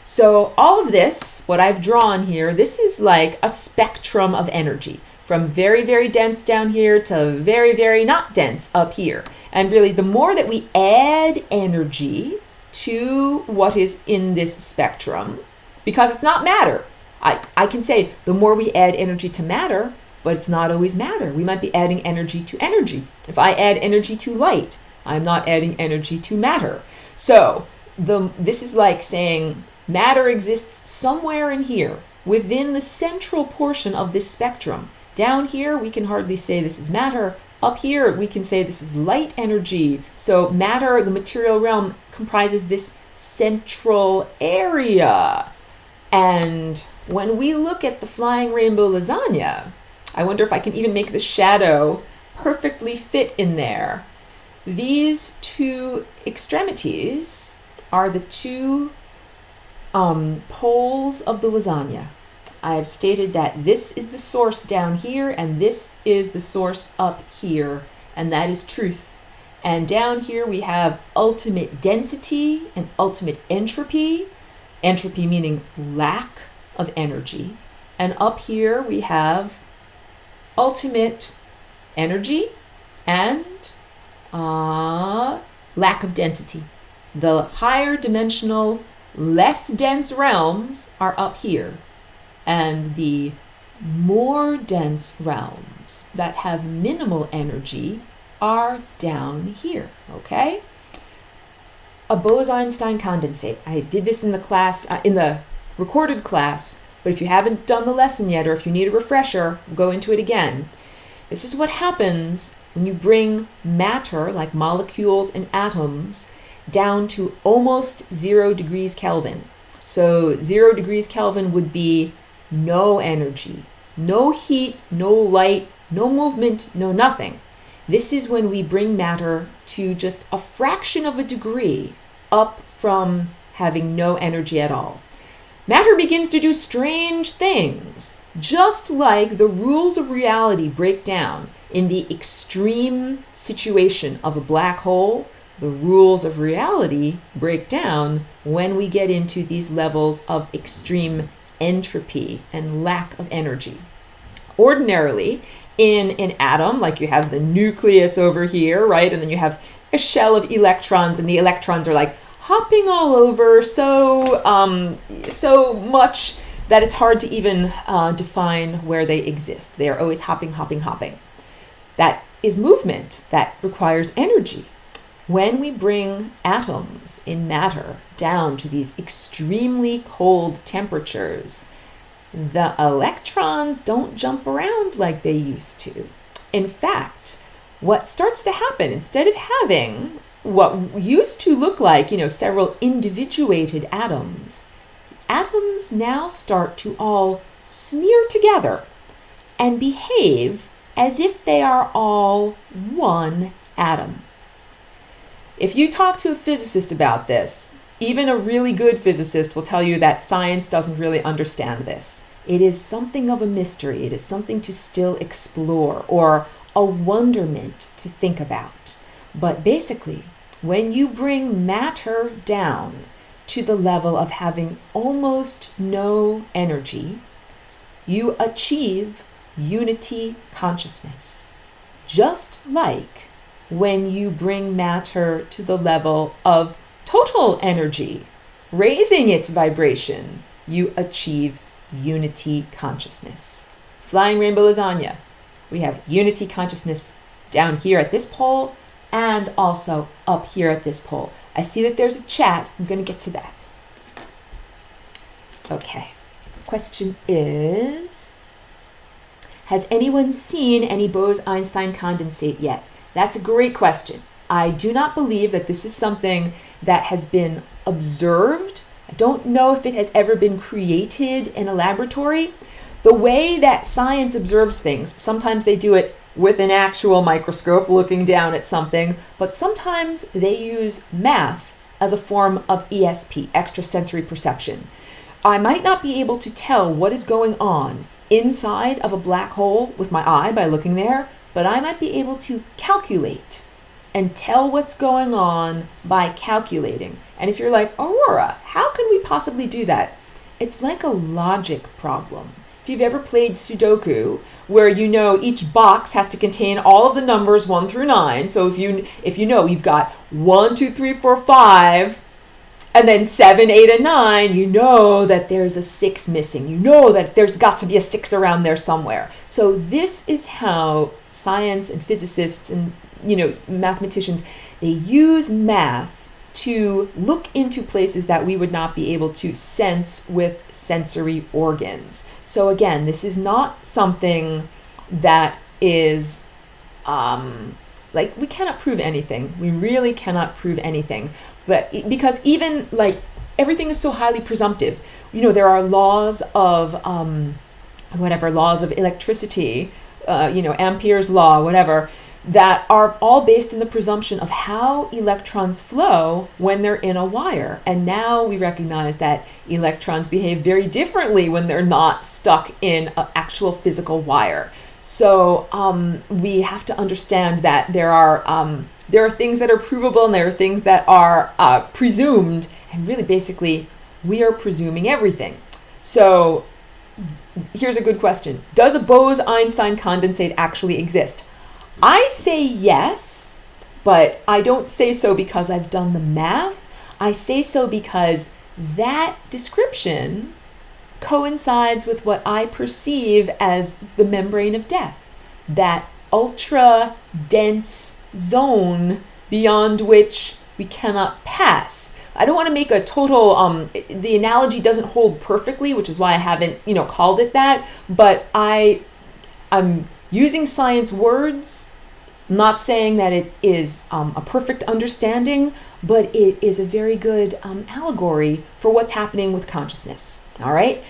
So all of this, what I've drawn here, this is like a spectrum of energy. From very, very dense down here to very, very not dense up here. And really, the more that we add energy to what is in this spectrum, because it's not matter. I can say the more we add energy to matter, but it's not always matter. We might be adding energy to energy. If I add energy to light, I'm not adding energy to matter. So this is like saying matter exists somewhere in here, within the central portion of this spectrum. Down here, we can hardly say this is matter. Up here, we can say this is light energy. So matter, the material realm, comprises this central area. And when we look at the flying rainbow lasagna, I wonder if I can even make the shadow perfectly fit in there. These two extremities are the two Poles of the lasagna. I have stated that this is the source down here and this is the source up here, and that is truth. And down here we have ultimate density and ultimate entropy, entropy meaning lack of energy. And up here we have ultimate energy and lack of density. The higher dimensional, less dense realms are up here, and the more dense realms that have minimal energy are down here, okay? A Bose-Einstein condensate. I did this in the class, in the recorded class, but if you haven't done the lesson yet, or if you need a refresher, go into it again. This is what happens when you bring matter, like molecules and atoms, down to almost 0 degrees Kelvin. So 0 degrees Kelvin would be no energy, no heat, no light, no movement, no nothing. This is when we bring matter to just a fraction of a degree up from having no energy at all. Matter begins to do strange things, just like the rules of reality break down in the extreme situation of a black hole. The rules of reality break down when we get into these levels of extreme entropy and lack of energy. Ordinarily, in an atom, like you have the nucleus over here, right? And then you have a shell of electrons, and the electrons are like hopping all over so much that it's hard to even define where they exist. They are always hopping, hopping, hopping. That is movement that requires energy. When we bring atoms in matter down to these extremely cold temperatures, the electrons don't jump around like they used to. In fact, what starts to happen, instead of having what used to look like, several individuated atoms, atoms now start to all smear together and behave as if they are all one atom. If you talk to a physicist about this, even a really good physicist will tell you that science doesn't really understand this. It is something of a mystery. It is something to still explore, or a wonderment to think about. But basically, when you bring matter down to the level of having almost no energy, you achieve unity consciousness. Just like when you bring matter to the level of total energy, raising its vibration, you achieve unity consciousness. Flying rainbow lasagna. We have unity consciousness down here at this pole and also up here at this pole. I see that there's a chat. I'm going to get to that. Okay. Question is, has anyone seen any Bose-Einstein condensate yet? That's a great question. I do not believe that this is something that has been observed. I don't know if it has ever been created in a laboratory. The way that science observes things, sometimes they do it with an actual microscope looking down at something, but sometimes they use math as a form of ESP, extrasensory perception. I might not be able to tell what is going on inside of a black hole with my eye by looking there, but I might be able to calculate and tell what's going on by calculating. And if you're like, Aurora, how can we possibly do that? It's like a logic problem. If you've ever played Sudoku, where each box has to contain all of the numbers 1 through 9. So if you know you've got 1, 2, 3, 4, 5, and then 7, 8, and 9, you know that there's a 6 missing. You know that there's got to be a 6 around there somewhere. So this is how science and physicists and mathematicians, they use math to look into places that we would not be able to sense with sensory organs. So again, this is not something that is we cannot prove anything. We really cannot prove anything. But because even everything is so highly presumptive. There are laws of laws of electricity, Ampere's law, whatever, that are all based in the presumption of how electrons flow when they're in a wire. And now we recognize that electrons behave very differently when they're not stuck in an actual physical wire. So we have to understand that there are things that are provable and there are things that are presumed, and really basically we are presuming everything. So here's a good question. Does a Bose-Einstein condensate actually exist? I say yes, but I don't say so because I've done the math. I say so because that description coincides with what I perceive as the membrane of death, that ultra dense zone beyond which we cannot pass. I don't want to make a total, the analogy doesn't hold perfectly, which is why I haven't, called it that, but I'm using science words. I'm not saying that it is a perfect understanding, but it is a very good allegory for what's happening with consciousness. All right,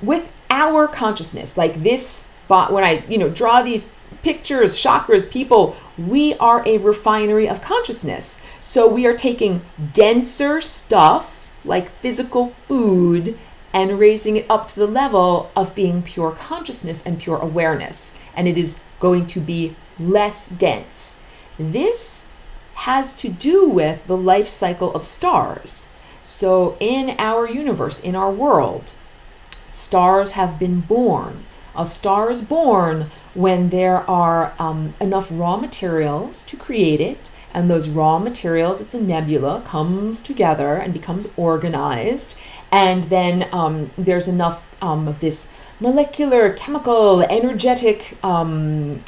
with our consciousness, like this, when I draw these pictures, chakras, people, we are a refinery of consciousness. So we are taking denser stuff like physical food and raising it up to the level of being pure consciousness and pure awareness. And it is going to be less dense. This has to do with the life cycle of stars. So in our universe, in our world, stars have been born. A star is born when there are enough raw materials to create it, and those raw materials, it's a nebula, comes together and becomes organized, and then there's enough of this molecular, chemical, energetic, I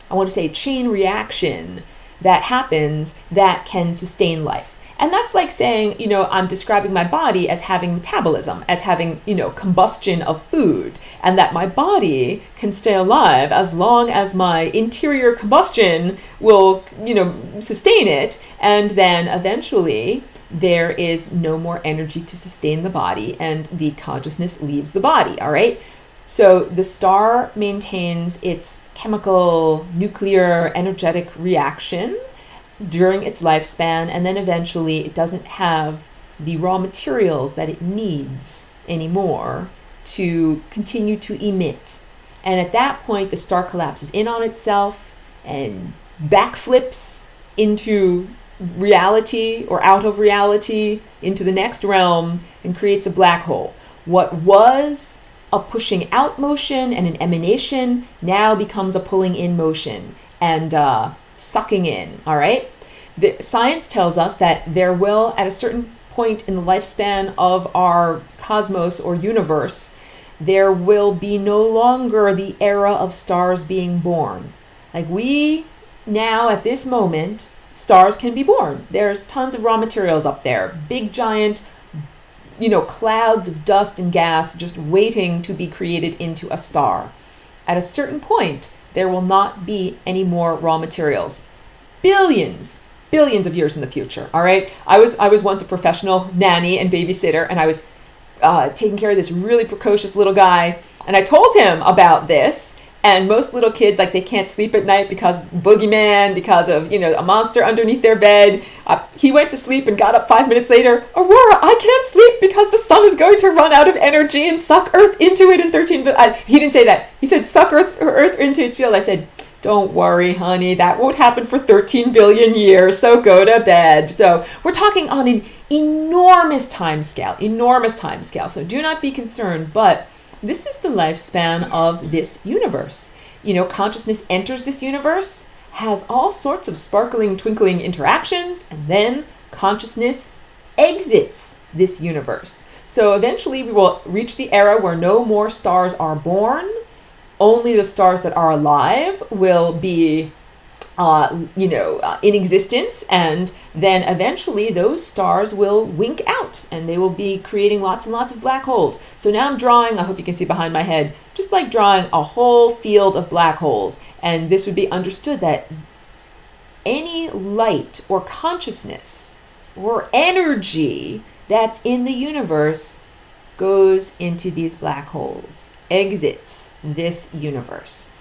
want to say chain reaction that happens that can sustain life. And that's like saying, I'm describing my body as having metabolism, as having, combustion of food, and that my body can stay alive as long as my interior combustion will, sustain it. And then eventually there is no more energy to sustain the body and the consciousness leaves the body. All right. So the star maintains its chemical, nuclear, energetic reaction during its lifespan, and then eventually it doesn't have the raw materials that it needs anymore to continue to emit. And at that point, the star collapses in on itself and backflips into reality or out of reality into the next realm and creates a black hole. What was a pushing out motion and an emanation now becomes a pulling in motion and sucking in. All right. The science tells us that there will, at a certain point in the lifespan of our cosmos or universe, there will be no longer the era of stars being born. Like we now, at this moment, stars can be born. There's tons of raw materials up there, big giant, clouds of dust and gas just waiting to be created into a star. At a certain point, there will not be any more raw materials. Billions of years in the future. All right. I was once a professional nanny and babysitter, and I was taking care of this really precocious little guy. And I told him about this. And most little kids, like, they can't sleep at night because boogeyman, because of, a monster underneath their bed. He went to sleep and got up 5 minutes later. Aurora, I can't sleep because the sun is going to run out of energy and suck Earth into it in 13. He didn't say that. He said, suck Earth into its field. I said, don't worry, honey, that won't happen for 13 billion years, so go to bed. So we're talking on an enormous time scale. So do not be concerned, but this is the lifespan of this universe. Consciousness enters this universe, has all sorts of sparkling, twinkling interactions, and then consciousness exits this universe. So eventually we will reach the era where no more stars are born. Only the stars that are alive will be in existence, and then eventually those stars will wink out and they will be creating lots and lots of black holes. So now I'm drawing, I hope you can see behind my head, just like drawing a whole field of black holes. And this would be understood that any light or consciousness or energy that's in the universe goes into these black holes, exits this universe.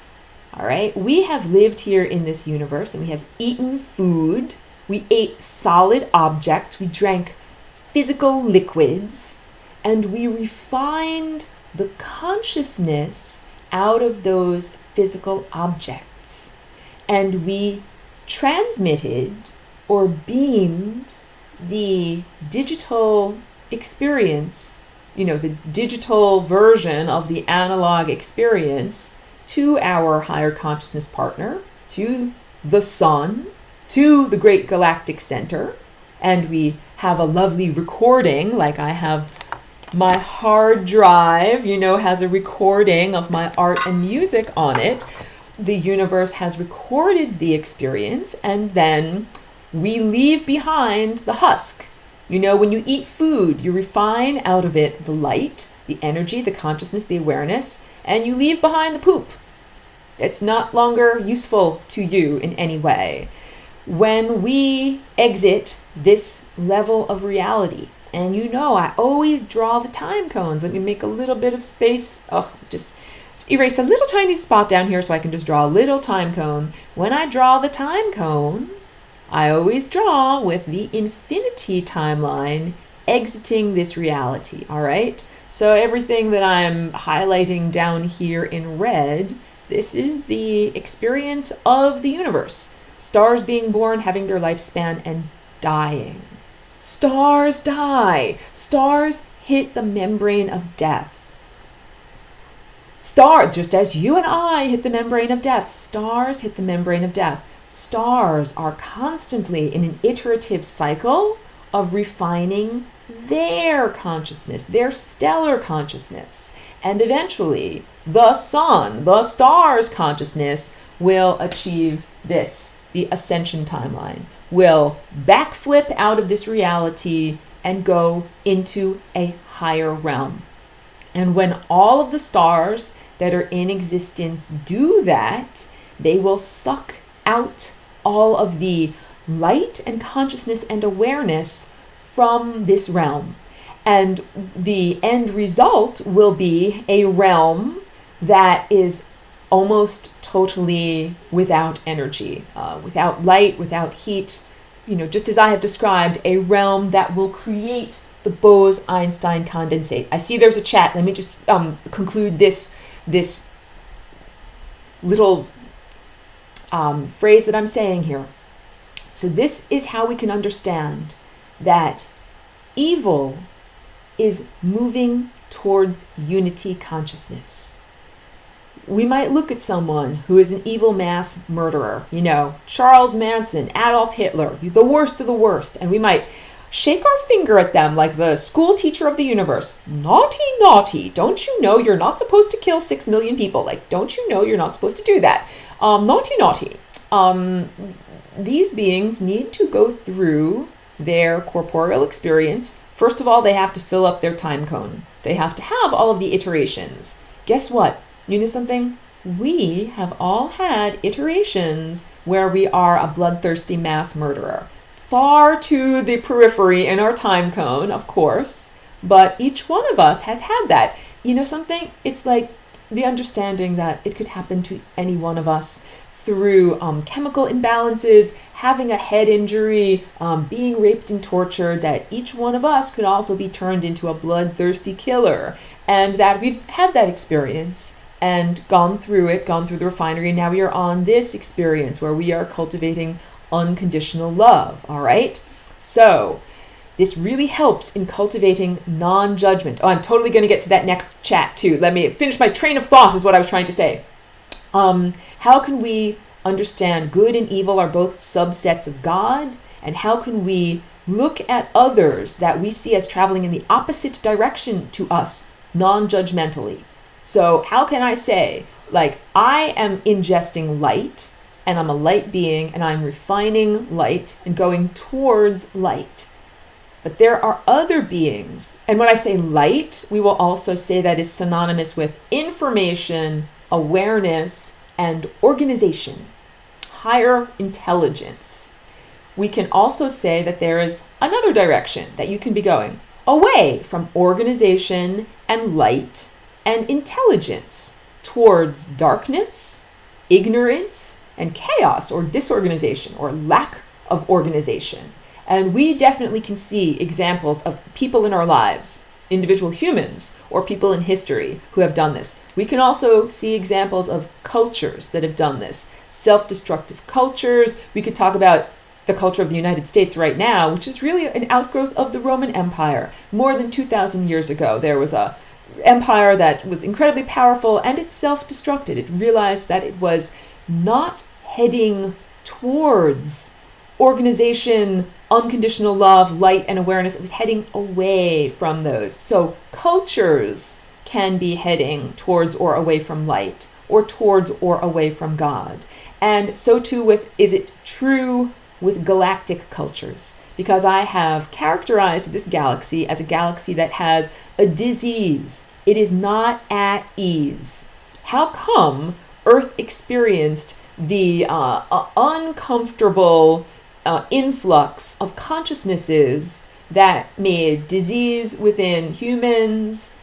All right. We have lived here in this universe and we have eaten food. We ate solid objects. We drank physical liquids. And we refined the consciousness out of those physical objects. And we transmitted or beamed the digital experience, the digital version of the analog experience to our higher consciousness partner, to the sun, to the great galactic center. And we have a lovely recording, like I have my hard drive, has a recording of my art and music on it. The universe has recorded the experience, and then we leave behind the husk. When you eat food, you refine out of it the light, the energy, the consciousness, the awareness, and you leave behind the poop. It's not longer useful to you in any way. When we exit this level of reality, and I always draw the time cones. Let me make a little bit of space. Just erase a little tiny spot down here so I can just draw a little time cone. When I draw the time cone, I always draw with the infinity timeline exiting this reality, all right? So everything that I'm highlighting down here in red, this is the experience of the universe. Stars being born, having their lifespan, and dying. Stars die. Stars hit the membrane of death. Just as you and I hit the membrane of death, stars hit the membrane of death. Stars are constantly in an iterative cycle of refining their consciousness, their stellar consciousness. And eventually, the sun, the star's consciousness, will achieve this, the ascension timeline, will backflip out of this reality and go into a higher realm. And when all of the stars that are in existence do that, they will suck out all of the light and consciousness and awareness from this realm. And the end result will be a realm that is almost totally without energy, without light, without heat, just as I have described, a realm that will create the Bose-Einstein condensate. I see there's a chat. Let me just conclude this little phrase that I'm saying here. So this is how we can understand that evil is moving towards unity consciousness. We might look at someone who is an evil mass murderer, Charles Manson, Adolf Hitler, the worst of the worst, and we might shake our finger at them like the school teacher of the universe. Naughty, naughty. Don't you know you're not supposed to kill 6 million people? Don't you know you're not supposed to do that? Naughty, naughty. These beings need to go through their corporeal experience. First of all, they have to fill up their time cone. They have to have all of the iterations. Guess what? You know something? We have all had iterations where we are a bloodthirsty mass murderer. Far to the periphery in our time cone, of course, but each one of us has had that. You know something? It's like the understanding that it could happen to any one of us through chemical imbalances, having a head injury, being raped and tortured, that each one of us could also be turned into a bloodthirsty killer, and that we've had that experience and gone through the refinery, and now we are on this experience where we are cultivating unconditional love, all right? So this really helps in cultivating non-judgment. Oh, I'm totally going to get to that next chat too. Let me finish my train of thought is what I was trying to say. How can we understand good and evil are both subsets of God? And how can we look at others that we see as traveling in the opposite direction to us non-judgmentally? So how can I say, I am ingesting light, and I'm a light being, and I'm refining light and going towards light. But there are other beings, and when I say light, we will also say that is synonymous with information, awareness, and organization, higher intelligence. We can also say that there is another direction that you can be going, away from organization and light and intelligence, towards darkness, ignorance and chaos or disorganization or lack of organization. And we definitely can see examples of people in our lives, individual humans or people in history who have done this. We can also see examples of cultures that have done this, self-destructive cultures. We could talk about the culture of the United States right now, which is really an outgrowth of the Roman Empire. More than 2,000 years ago, there was a empire that was incredibly powerful, and it self-destructed. It realized that it was not heading towards organization, unconditional love, light, and awareness. It was heading away from those. So cultures can be heading towards or away from light, or towards or away from God. And so too is it true with galactic cultures, because I have characterized this galaxy as a galaxy that has a disease. It is not at ease. How come Earth experienced the uncomfortable influx of consciousnesses that made disease within humans,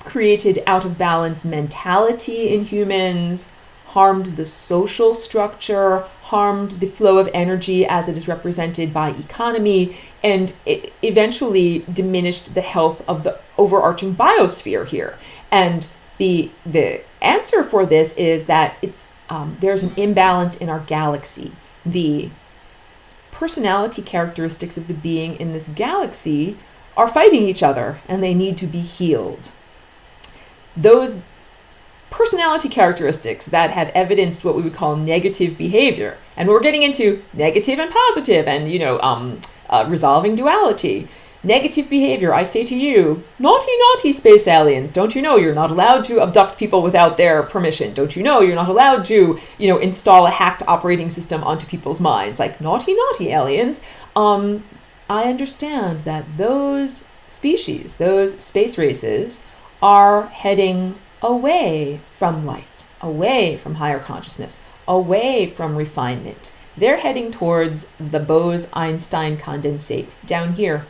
created out of balance mentality in humans, harmed the social structure, harmed the flow of energy as it is represented by economy, and it eventually diminished the health of the overarching biosphere here? And the answer for this is that there's an imbalance in our galaxy. The personality characteristics of the being in this galaxy are fighting each other, and they need to be healed. Those personality characteristics that have evidenced what we would call negative behavior, and we're getting into negative and positive, and resolving duality. Negative behavior, I say to you, naughty, naughty space aliens, don't you know you're not allowed to abduct people without their permission? Don't you know you're not allowed to, install a hacked operating system onto people's minds? Like, naughty, naughty aliens. I understand that those species, those space races, are heading away from light, away from higher consciousness, away from refinement. They're heading towards the Bose-Einstein condensate down here.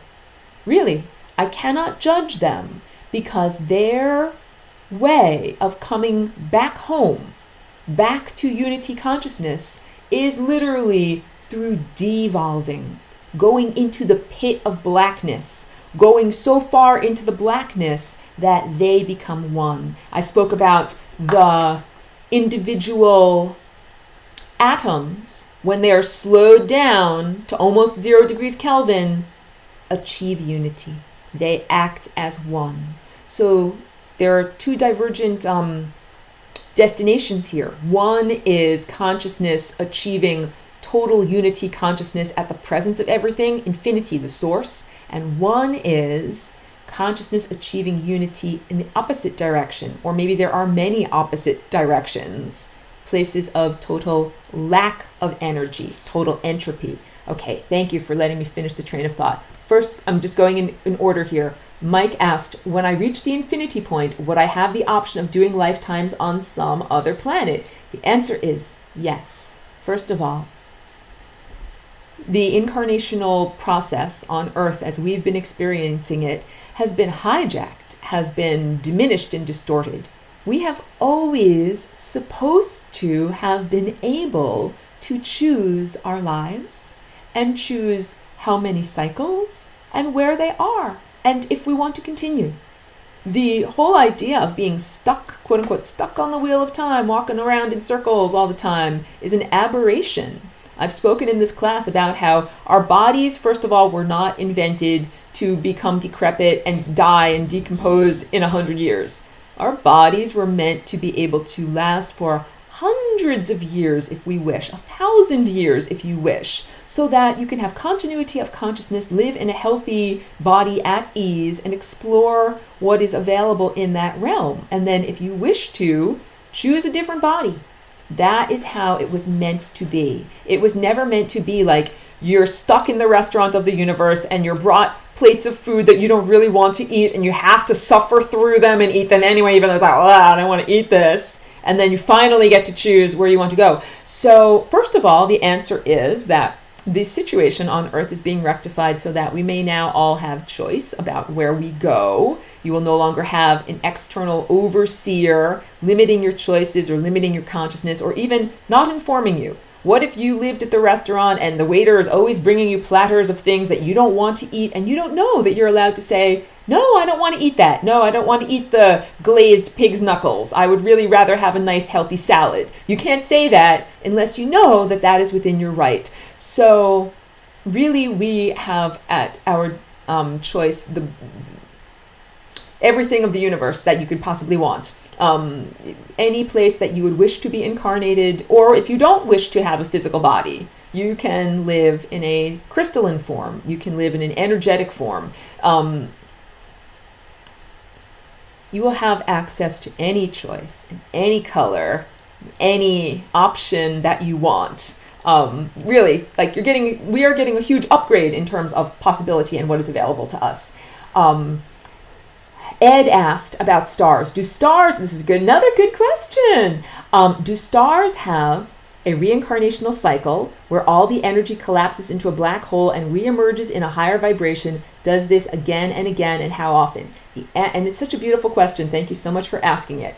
Really, I cannot judge them, because their way of coming back home, back to unity consciousness, is literally through devolving, going into the pit of blackness, going so far into the blackness that they become one. I spoke about the individual atoms, when they are slowed down to almost 0 degrees Kelvin, achieve unity. They act as one. So there are two divergent destinations here. One is consciousness achieving total unity consciousness at the presence of everything, infinity, the source. And one is consciousness achieving unity in the opposite direction, or maybe there are many opposite directions, places of total lack of energy, total entropy. Okay, thank you for letting me finish the train of thought. First, I'm just going in order here. Mike asked, when I reach the infinity point, would I have the option of doing lifetimes on some other planet? The answer is yes. First of all, the incarnational process on Earth, as we've been experiencing it, has been hijacked, has been diminished and distorted. We have always supposed to have been able to choose our lives and choose how many cycles and where they are, and if we want to continue. The whole idea of being stuck, quote unquote, stuck on the wheel of time, walking around in circles all the time, is an aberration. I've spoken in this class about how our bodies, first of all, were not invented to become decrepit and die and decompose in 100 years. Our bodies were meant to be able to last for hundreds of years if we wish, 1,000 years if you wish, so that you can have continuity of consciousness, live in a healthy body at ease, and explore what is available in that realm. And then if you wish to, choose a different body. That is how it was meant to be. It was never meant to be like you're stuck in the restaurant of the universe and you're brought plates of food that you don't really want to eat, and you have to suffer through them and eat them anyway, even though it's like, oh, I don't want to eat this. And then you finally get to choose where you want to go. So first of all, the answer is that this situation on Earth is being rectified so that we may now all have choice about where we go. You will no longer have an external overseer limiting your choices or limiting your consciousness or even not informing you. What if you lived at the restaurant and the waiter is always bringing you platters of things that you don't want to eat and you don't know that you're allowed to say, no, I don't want to eat that. No, I don't want to eat the glazed pig's knuckles. I would really rather have a nice healthy salad. You can't say that unless you know that that is within your right. So really we have at our choice everything of the universe that you could possibly want. Any place that you would wish to be incarnated, or if you don't wish to have a physical body, you can live in a crystalline form. You can live in an energetic form. You will have access to any choice, any color, any option that you want. Really, like we are getting a huge upgrade in terms of possibility and what is available to us. Ed asked about stars. This is another good question. Do stars have a reincarnational cycle where all the energy collapses into a black hole and reemerges in a higher vibration? Does this again and again, and how often? And it's such a beautiful question. Thank you so much for asking it.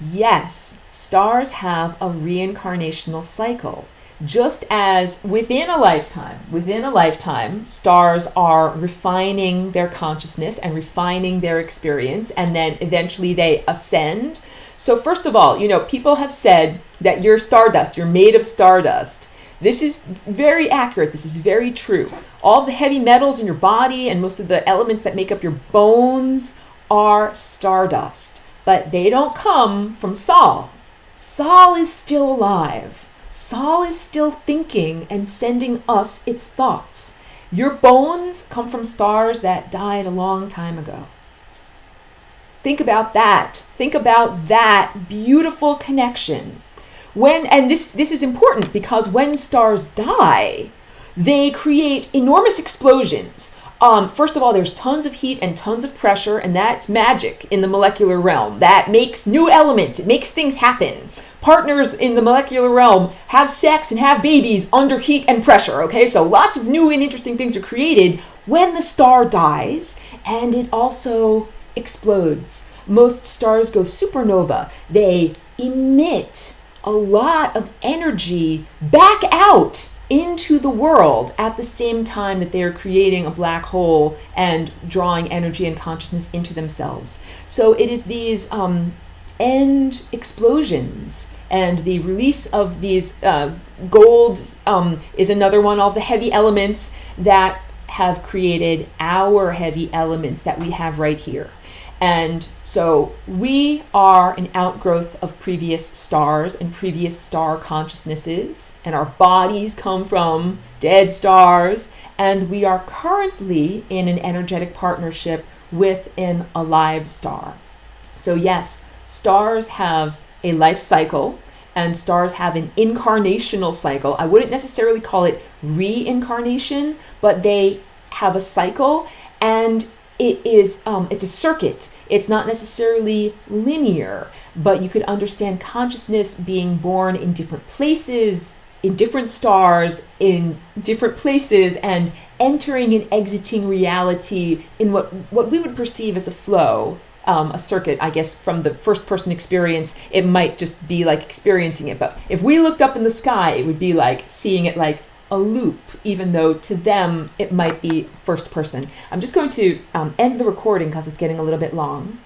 Yes, stars have a reincarnational cycle. Just as within a lifetime, stars are refining their consciousness and refining their experience, and then eventually they ascend. So first of all, people have said that you're stardust, you're made of stardust. This is very accurate. This is very true. All the heavy metals in your body and most of the elements that make up your bones are stardust, but they don't come from Sol. Sol is still alive. Sol is still thinking and sending us its thoughts. Your bones come from stars that died a long time ago. Think about that. Think about that beautiful connection. This is important because when stars die, they create enormous explosions. First of all, there's tons of heat and tons of pressure, and that's magic in the molecular realm. That makes new elements. It makes things happen. Partners in the molecular realm have sex and have babies under heat and pressure, okay? So lots of new and interesting things are created when the star dies, and it also explodes. Most stars go supernova. They emit a lot of energy back out into the world at the same time that they are creating a black hole and drawing energy and consciousness into themselves. So it is these end explosions, and the release of these golds is another one of the heavy elements that have created our heavy elements that we have right here. And so we are an outgrowth of previous stars and previous star consciousnesses, and our bodies come from dead stars, and we are currently in an energetic partnership with an alive star. So yes, stars have a life cycle, and stars have an incarnational cycle. I wouldn't necessarily call it reincarnation, but they have a cycle, and it's a circuit. It's not necessarily linear, but you could understand consciousness being born in different places, in different stars, in different places, and entering and exiting reality in what we would perceive as a flow. A circuit, I guess, from the first person experience, it might just be like experiencing it. But if we looked up in the sky, it would be like seeing it like a loop, even though to them it might be first person. I'm just going to end the recording because it's getting a little bit long.